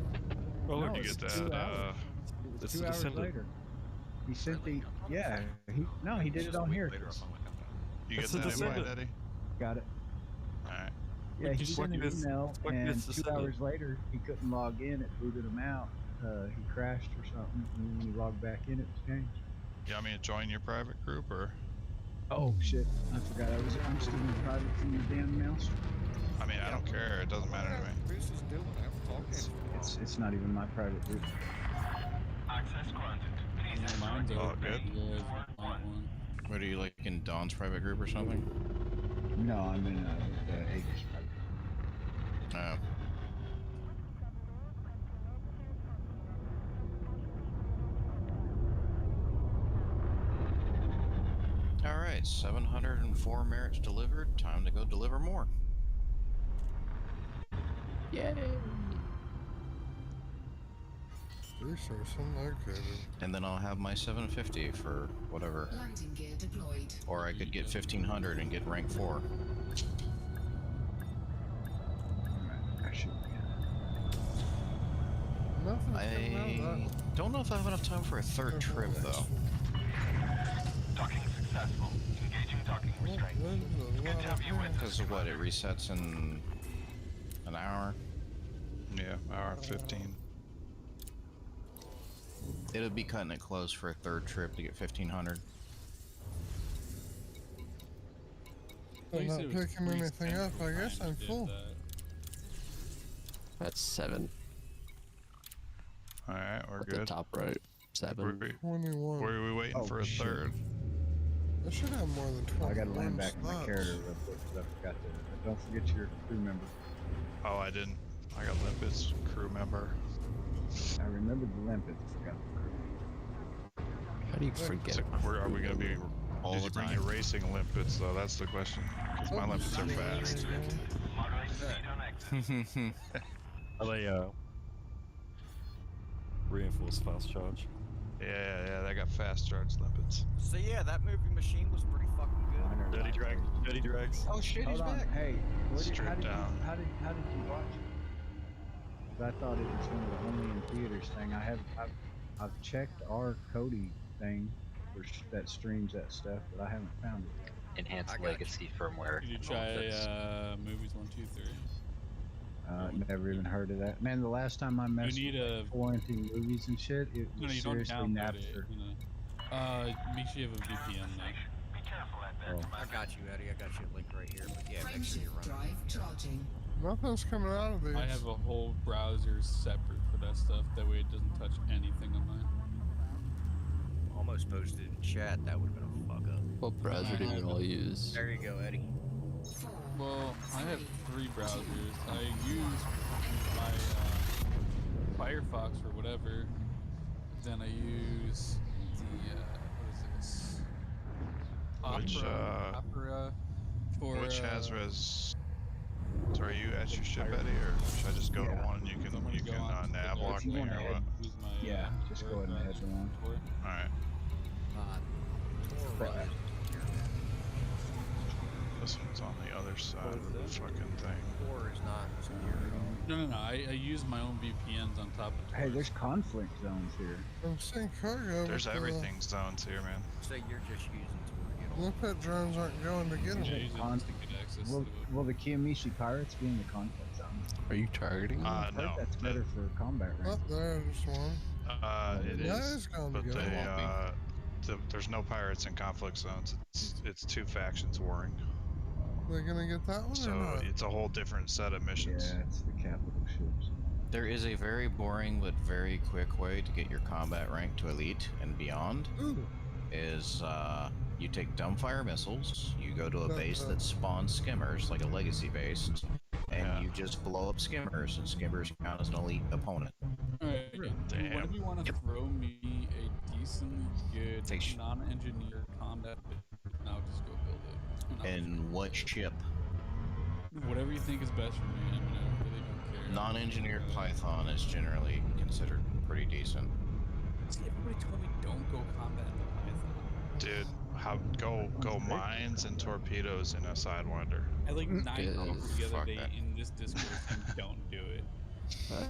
Well, No, you it's get 2 that. hours. It was It's 2 hours Descendant. later. He sent the he did it on here. You get It's a that invite, Descendant. Eddie? Got it. Alright. Yeah, he sent an Blackbeard's- email, Blackbeard's and 2 Descendant. hours later, he couldn't log in. It booted him out. He crashed or something, and when he logged back in, it was changed. You want me to join your private group or? Oh shit! I forgot. I'm still in private from the damn mouse. I mean, I don't care. It doesn't matter to me. Caboose is doing. I haven't talked to him for a while. It's not even my private group. Access granted. Please Mine's Oh, open. good. You guys want one? What are you like in Don's private group or something? No, I'm in the Aegis private group. Oh. Alright, 704 merits delivered. Time to go deliver more. Yay! Resource unlocated. And then I'll have my 750 for whatever. Landing gear deployed. Or I could get 1500 and get rank 4. I should. Nothing's coming out of I that. don't know if I have enough time for a third trip though. Docking successful. Engaging docking restraints. Good to have you with us. Because of what, it resets in an hour? Yeah, hour 15. It'll be cutting it close for a third trip to get 1500. I'm not picking anything up. I guess I'm full. That's 7. Alright, we're At good. the top right. 7. 21. Where are we waiting Oh, for a shit. third? I should have more than 20. I gotta land back my character real quick because I forgot to. Don't forget your crew member. Oh, I didn't. I got Limpet's crew member. I remembered the Limpet. Forgot the crew. How do you forget? So where are we going to be? All Did the you bring time. your racing Limpets though? That's the question. Because my Limpets are fast. Moderate speed on exit. Are they reinforced fast charge? Yeah, they got fast charge Limpets. So yeah, that moving machine was pretty fucking good. Dirty drags. Oh shit, he's Hold on. back. Hey, how Strip did down. how did you watch it? 'Cause I thought it was one of the only in theaters thing. I've checked our Cody thing that streams that stuff, but I haven't found it yet. Enhanced legacy firmware. Did you and all try that's- movies 1, 2, 3? Never even heard of that. Man, the last time I messed need with quarantine movies and shit, it No, was you don't seriously download Napster. it. You know. Make sure you have a VPN though. Be careful out there. Oh. I got you, Eddie. I got you a link right here. But yeah, make sure you're Frameshift running. drive charging. Nothing's coming out of these. I have a whole browser separate for that stuff. That way it doesn't touch anything on mine. Almost posted in chat. That would have been a fuck up. What browser do you all use? There you go, Eddie. Well, I have 3 browsers. I use my Firefox or whatever. Then I use the what is this? Which, Opera for Which has res? So are you at your ship, Eddie, or should I just go to one and you can nav lock me or what? use my, Yeah, just go ahead and head on. Alright. This one's on the other side of the fucking thing. Tor is not secure. No. I use my own VPNs on top of Hey, there's conflict zones here. I'm seeing cargo. There's but everything zones here, man. So you're just using Tor. the Limpet drones aren't going to get them. Will the Kiyomishi pirates be in the conflict zone? Are you targeting? No. That's better for combat range. Up there, just one. It Yeah, is, it's going but together. there's no pirates in conflict zones. It's 2 factions warring. They're gonna get that one or So not? it's a whole different set of missions. Yeah, it's the capital ships. There is a very boring but very quick way to get your combat rank to elite and beyond. Is you take dumbfire missiles, you go to a base that spawns skimmers, like a legacy base, and you just blow up skimmers, and skimmers count as an elite opponent. Alright, whenever you want to throw me a decently good non-engineered combat, now just go build it. And what ship? Whatever you think is best for me. I mean, I really don't care. Non-engineered Python is generally considered pretty decent. See, everybody told me don't go combat in the Python. Dude, go mines and torpedoes in a Sidewinder. I like 9 people the other fuck day that. in this Discord saying don't do it.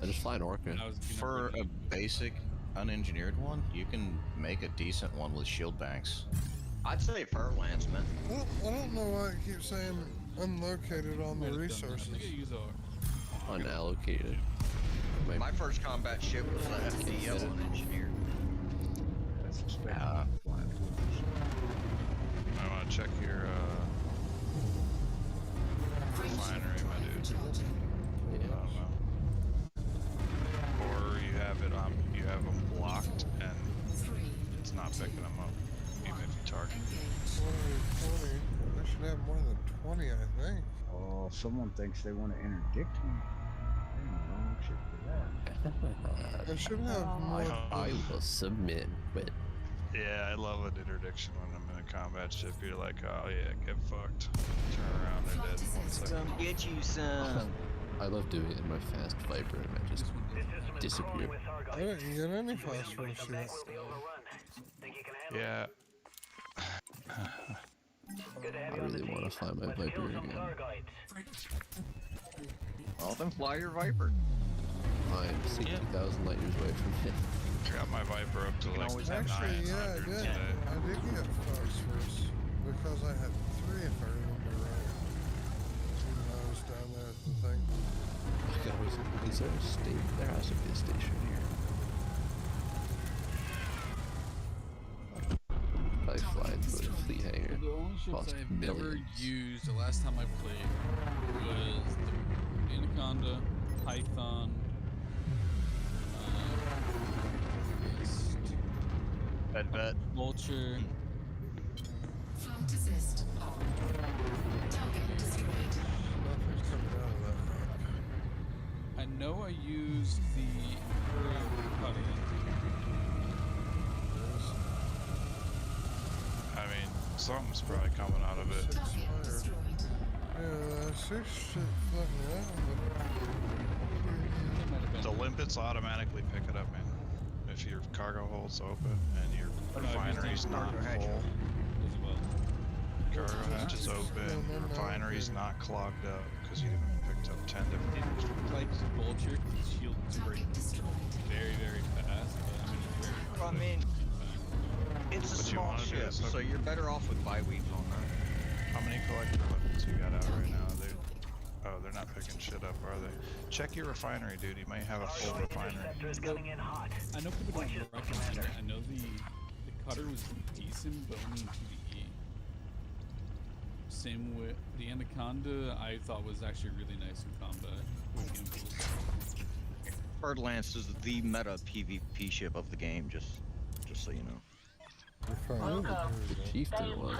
Just fly an Orca. For a basic unengineered one, you can make a decent one with shield banks. I'd say Furlance, man. Well, I don't know why it keeps saying unlocated on the resources. Unallocated. My first combat ship was the FDL unengineered. Yeah. I want to check your refinery, my dude. Or you have it on, you have them blocked and it's not picking them up, even if you target. 20. I should have more than 20, I think. Oh, someone thinks they want to interdict me. I'm the wrong ship for that. I should have more. I will submit with. Yeah, I love an interdiction when I'm in a combat ship. You're like, oh yeah, get fucked. Turn around, they're dead in 1 second. Come get you some. I love doing it in my fast Viper and I just disappear. I didn't get any phosphorus yet. Yeah. I really want to fly my Viper again. Well, then fly your Viper. I'm 60,000 light years away from it. I got my Viper up to like Actually, 900 yeah, I did. today. I did get phosphorus because I had 3 if I remember right. When I was down there at the thing. Is there a station? There has to be a station here. I fly through a fleet hangar. The only ships Cost I've never millions. used the last time I played was the Anaconda, Python, Bet. Vulture. Flight assist on. Target destroyed. Nothing's coming out of that. I know I used the Imperial Cutting. I mean, something's probably coming out of it. Target destroyed. Yeah, 6 shit floating around, The limpets automatically pick it up, man. If your cargo hold's open and your refinery's not full. Cargo hatch is open, your refinery's not clogged up because you picked up 10 different things. Like Vulture, shield break very, very fast. But I mean, it's very It's a What you small wanna do ship, is hook- so you're better off with bi-weeks on that. How many collector limpets you got out right now? They're not picking shit up, are they? Check your refinery, dude. You might have a full refinery. I know people don't recommend it. I know the cutter was decent, but only in PvE. Same with the Anaconda. I thought was actually really nice in combat. With gimbals. Birdlance is the meta PvP ship of the game, just so you know. The Chieftain was.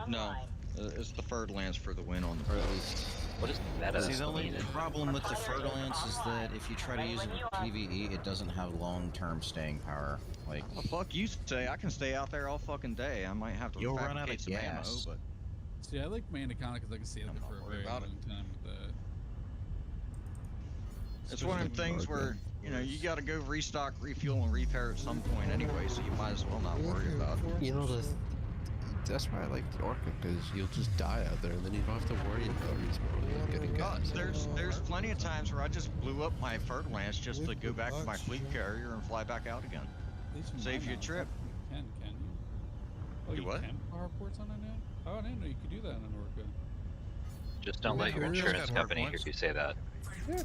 No, it's the Birdlance for the win on the. Or at least. What is meta? See, the only problem with the Fertilance is that if you try to use it with PvE, it doesn't have long-term staying power. Like, Well, fuck you say. I can stay out there all fucking day. I might have to You'll run out fabricate of some ammo, gas. but See, I like my Anaconda because I can stay out there for a very long time with that. it's one of them things where, you know, you gotta go restock, refuel, and repair at some point anyway, so you might as well not worry about it. You know, that's why I like the Orca, because you'll just die out there and then you don't have to worry about respawning and getting gas. There's plenty of times where I just blew up my Fertilance just to go back to my fleet carrier and fly back out again. Save you a trip. Can you? Oh, You you what? can put hardports on it now? Oh, I didn't know you could do that on an Orca. Just don't let your insurance company hear you say that. Yeah,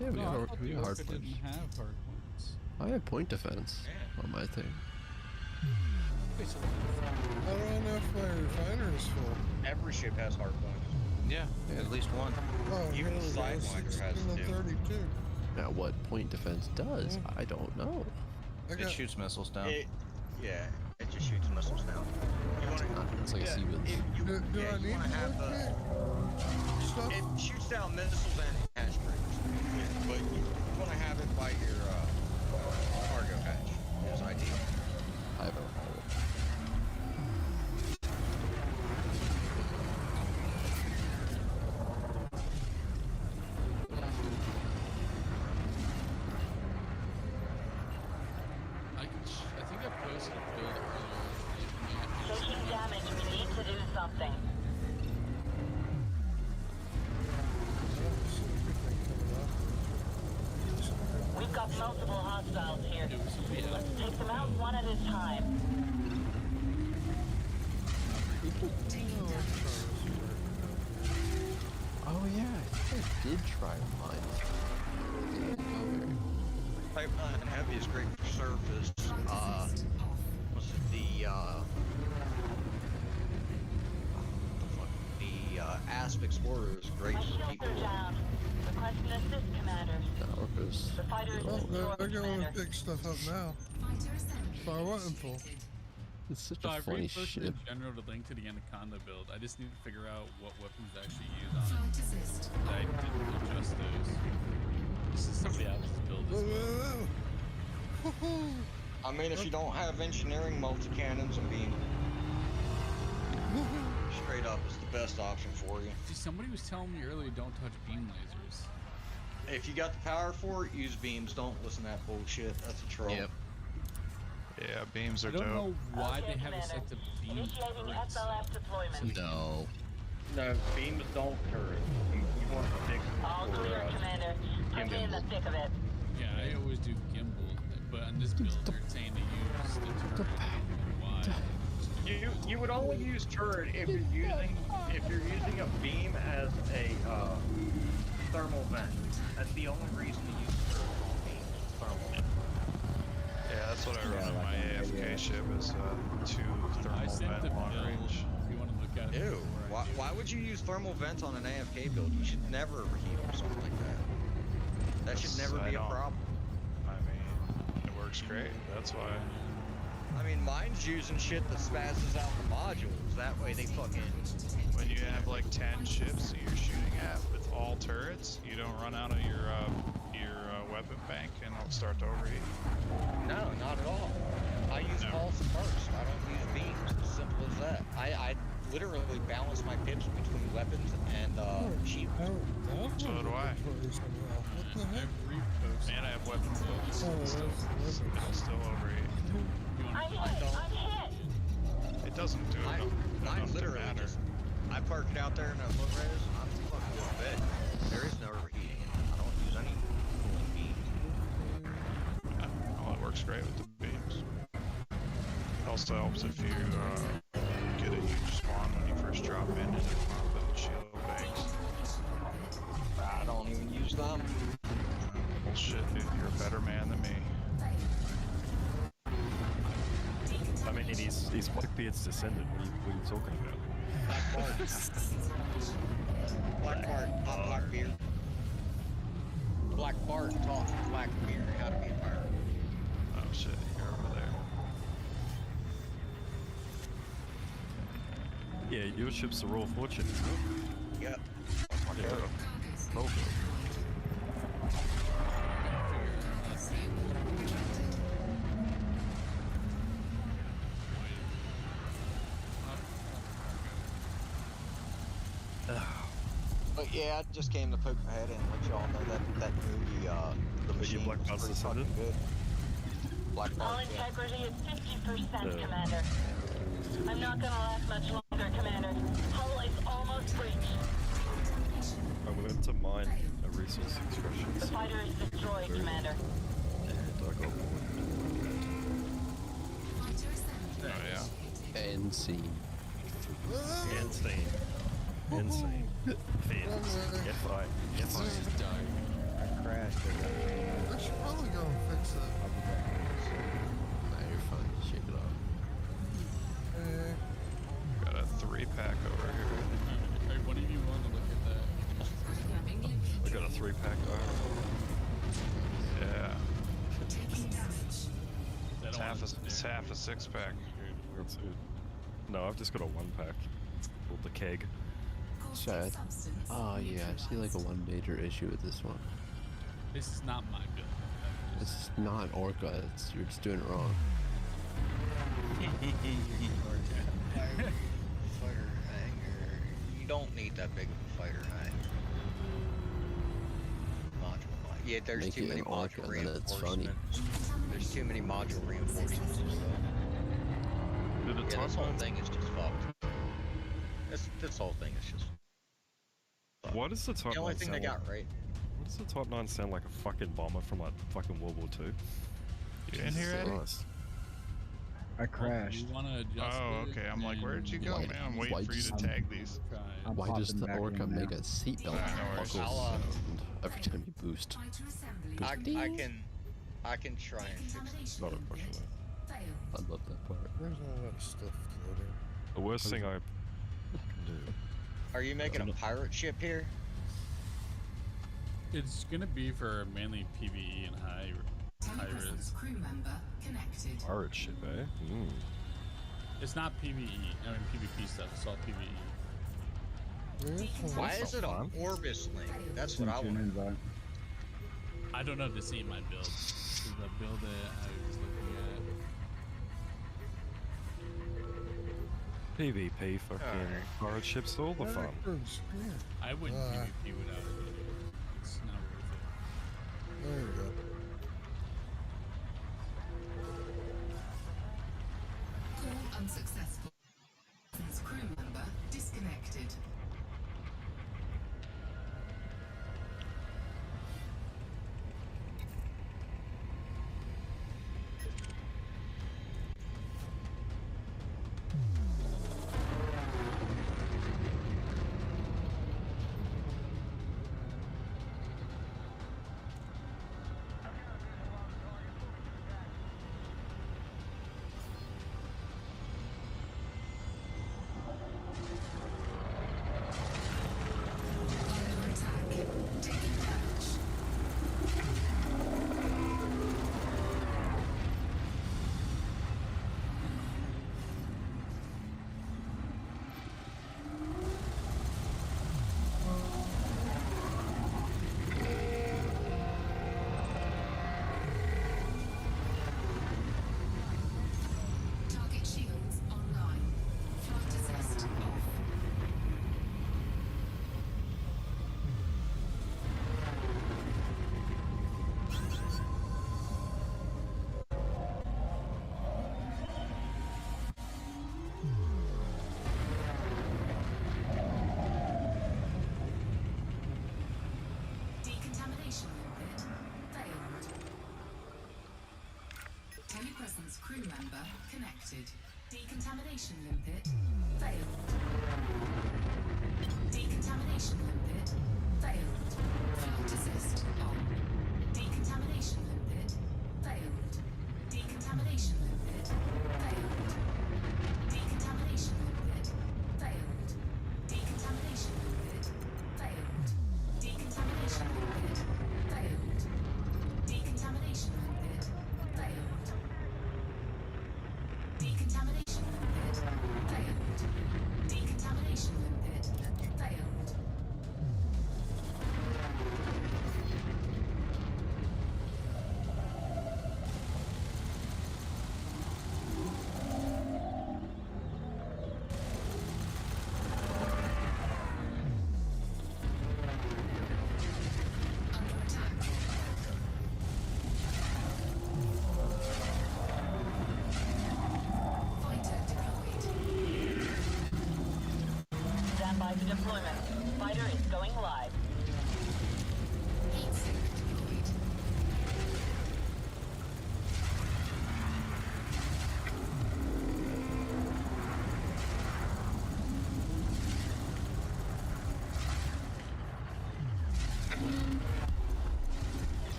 we No, got I Orca, thought we the got hard Orca points. didn't have hardpoints. I have point defense on my thing. Okay, so How do I know if my refinery's full? Every ship has hard points. yeah, at least one. Oh, Even here the we go, Sidewinder 16 has and two. 32. Now, what point defense does, I don't know. It shoots missiles down. Yeah, it just shoots missiles down. You wanna, It's like a Siemens. Do I you need wanna have stuff? it shoots down missiles and hatch breakers, but you wanna have it by your cargo hatch is ideal. I posted a build earlier. Taking damage. We need to do something. We've got multiple hostiles here. Let's take them out one at a time. Oh yeah, I think I did try mine. Pipeline heavy is great for surface. What's it? The Asp Explorer is great My for shields people. are down. Request an assist, Commander. The fighter is Oh, destroyed, they're going Commander. to pick stuff up now. That's what I'm waiting for. It's such So a I've funny reposted ship. in general the link to the Anaconda build. I just need to figure out what weapons to actually use on it. I didn't adjust those. This is somebody else's build as well. I mean, if you don't have engineering, multi-cannons and beam. Straight up is the best option for you. See, somebody was telling me earlier don't touch beam lasers. If you got the power for it, use beams. Don't listen to that bullshit. That's a troll. Yep. Yeah, beams are I don't dope. know why Okay, they have a Commander. set of beam Initiating turrets. SLF deployment. No. No, beams don't turret. You want to fix All clear, Commander. Get me in the thick of it. Yeah, I always do gimbal, but on this build they're saying to use the turret. Why? You would only use turret if you're using a beam as a thermal vent. That's the only reason to use turret on beams. Thermal vent. Yeah, that's what I run on my AFK ship is 2 thermal vent long range. If you want to look at it. Ew. Why would you use thermal vent on an AFK build? You should never overheat or something like that. That should never be a problem. I mean, it works great. That's why. I mean, mine's using shit that spazzes out the modules. That way they fucking... When you have like 10 ships that you're shooting at with all turrets, you don't run out of your weapon bank and it'll start to overheat. No, not at all. I use pulse first. I don't use beams. As simple as that. I literally balance my pips between weapons and shields. So do I. And I have weapon focus. It'll still overheat. I'm hit! It doesn't do I literally just... I park it out there in a low res. I'm fucking going to bed. There is no overheating. I don't use any cooling beams. Well, it works great with the beams. It also helps if you get a huge spawn when you first drop in and you put shield banks. I don't even use them. Bullshit, dude. You're a better man than me. I mean, he's Blackbeard's descendant. What are you talking about? Black Bart, not Blackbeard. Black Bart taught Blackbeard how to be a pirate. Oh shit, you're over there. Yeah, your ship's the Royal Fortune, isn't it? Yep. Yeah. Cool. But yeah, I just came to poke my head in and let y'all know that movie, the machine Black was Bart's pretty fucking good. Black All Bart, yeah. integrity is 50%, Commander. I'm not gonna last much longer, Commander. Hull is almost breached. I went to mine a resource extraction. The fighter is destroyed, Commander. And I got bored. Oh yeah. Insane. Insane. Insane. Fins. F.I. F.I. Just died. I crashed it. I should probably go and fix it. Nah, you're fine. Shake it off. Got a 3-pack over here. Alright, one of you want to look at that? I got a 3-pack. Yeah. That It's half a 6-pack. That's it. No, I've just got a 1-pack. Called the keg. Chad. Oh yeah, I see like a one major issue with this one. This is not my build. This is not Orca. You're just doing it wrong. Fighter hanger. You don't need that big of a fighter hanger. Module. Yeah, there's Make too it many an Orca, module then it's funny. reinforcements. there's too many module reinforcements and stuff. Did the Yeah, this top whole nine- thing is just fucked. This whole thing is just fucked. Why does the Type The only 9 thing they sound got like, right. Why does the Type 9 sound like a fucking bomber from like fucking World War II? You in here, Eddie? I crashed. You want to adjust Oh, it, okay. I'm like, where'd you go, Why- man? I'm why waiting for you to does- tag these. Why does the Orca make a seatbelt Alright, buckle I'll, sound every time you boost? I can try and fix this. Not unfortunate. I love that part. Where's all that stuff floating? The worst thing I can do. Are you making a pirate ship here? It's gonna be for mainly PvE and high res. Crew member connected. Pirate ship, eh? Mm. It's not PvE. I mean PvP stuff. It's all PvE. Why is it an Orbis link? That's what I want. I don't know if to see my build. The build that I was looking at. PvP fucking pirate ships, all the fun. I wouldn't PvP without it. It's not worth it. There you go. Call unsuccessful. Crew member disconnected. Target shields online. Flight assist off. Decontamination limpet failed. Telepresence crew member connected. Decontamination limpet failed. Decontamination limpet failed. Flight assist on. Decontamination limpet failed. Decontamination limpet failed. Decontamination limpet failed. Decontamination limpet failed. Decontamination limpet failed. Decontamination limpet failed. Decontamination limpet failed. Decontamination limpet failed. Under attack. Fighter deployed. Stand by for deployment. Fighter is going live. Heat sink deployed.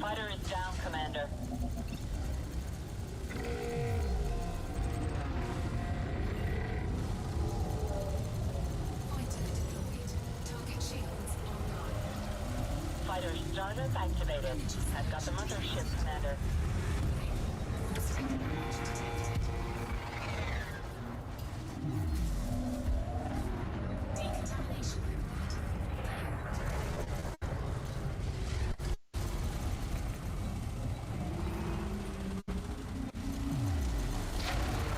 Fighter is down, Commander. Fighter deployed. Target shields online. Fighter startup activated. I've got the mothership, Commander. Decontamination limpet failed.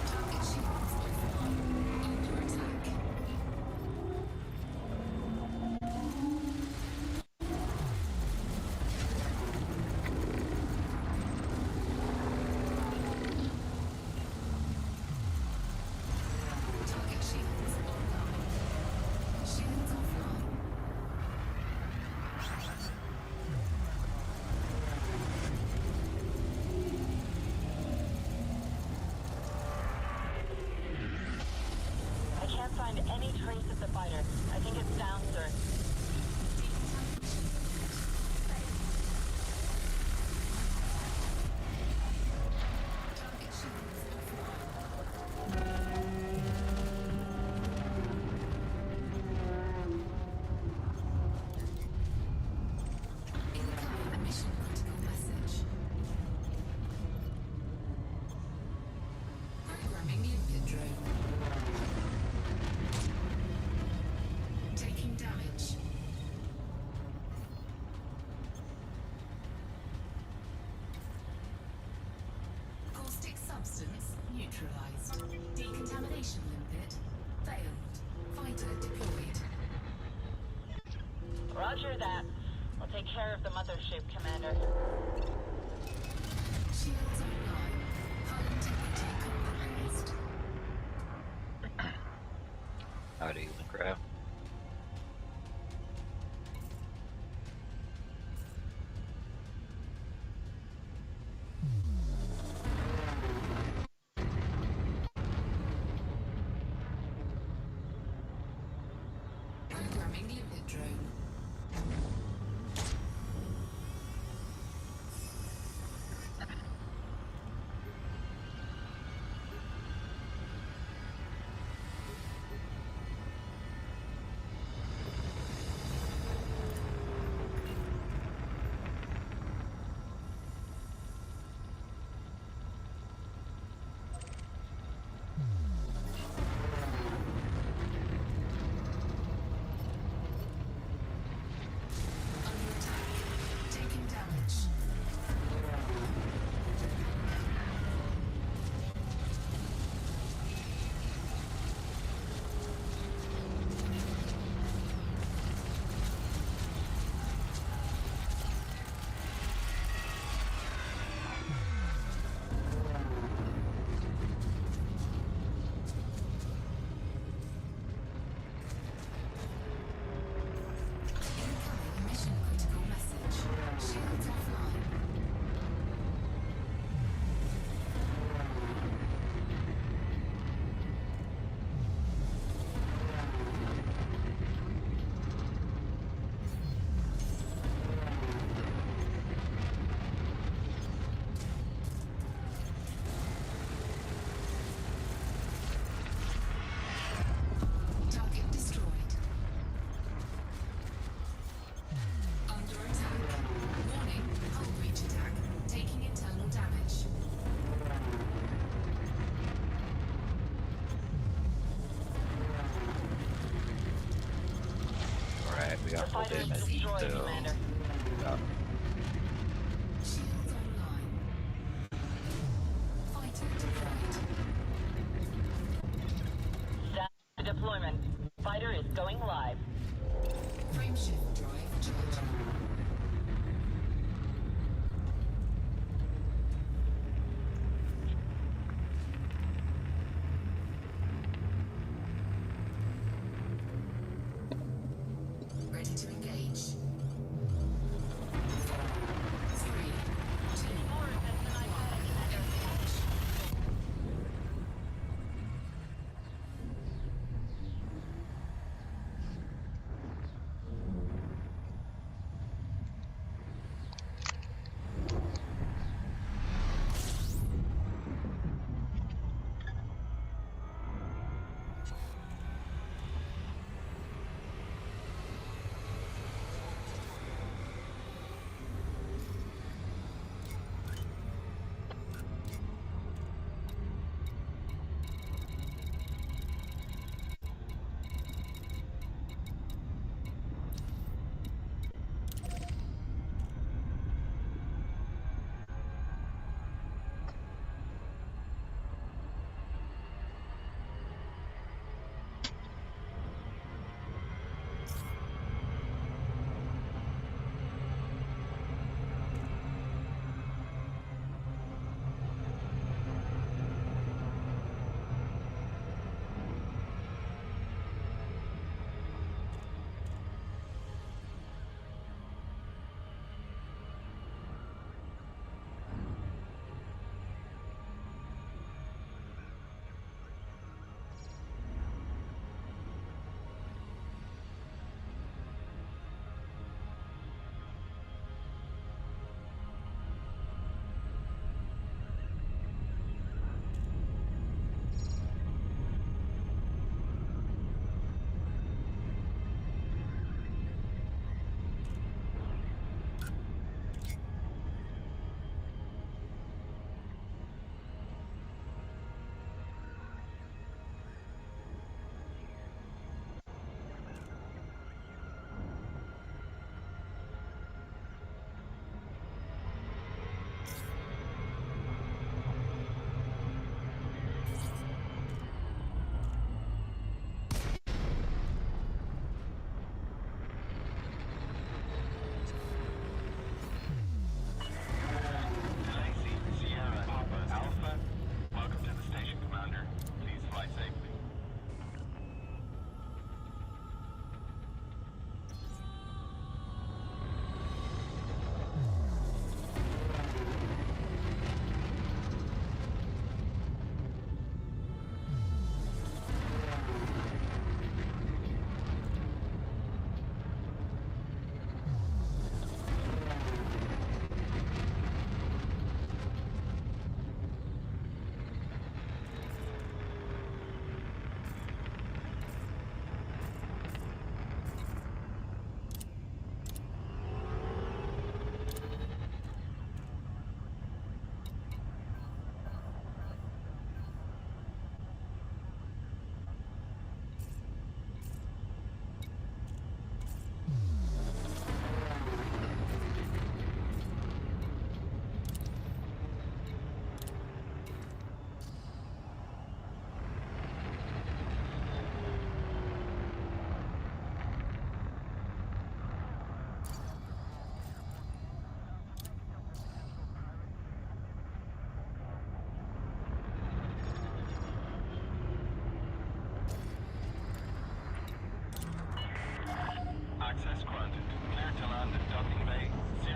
Target shields offline. Under attack. trace of the fighter. I think it's down, sir. Incoming mission critical message. Programming limpet drone. Taking damage. Caustic substance neutralized. Decontamination limpet failed. Fighter deployed. Roger that. I'll take care of the mothership, Commander. Shields online. Hull integrity compromised. Howdy, Lincraft. Programming limpet drone. Under attack. Taking damage. Incoming mission critical message. Shields offline. Target destroyed. Under attack. Warning, hull breach attack. Taking internal damage. Alright, we got The full fighter is damage. destroyed, So, Commander. Shields online. Fighter deployed. Stand deployment. Fighter is going live. Frameshift drive charging. Ready to engage. 3, 2, 1. Engage. Access granted. Clear to land at docking bay 08.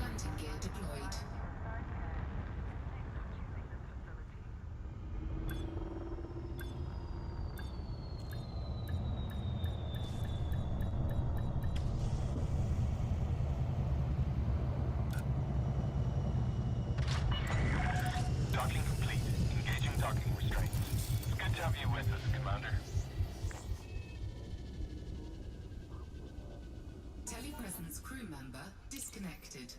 Landing gear deployed. Docking complete. Engaging docking restraints. It's good to have you with us, Commander. Telepresence crew member disconnected.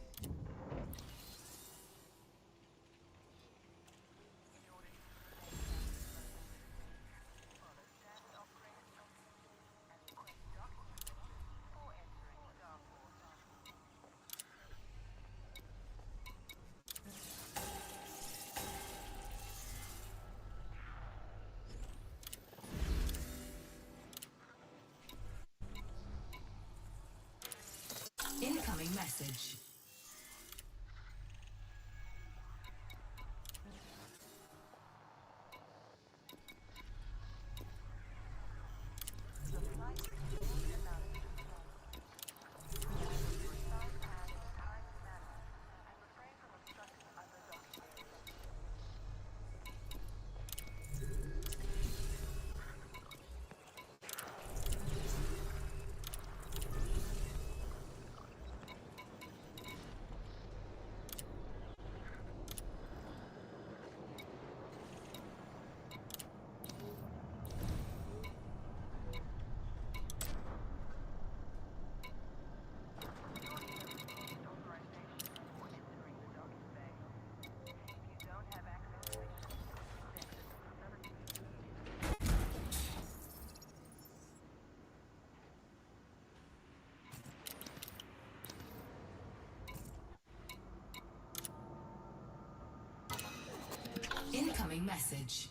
Incoming message. Incoming message.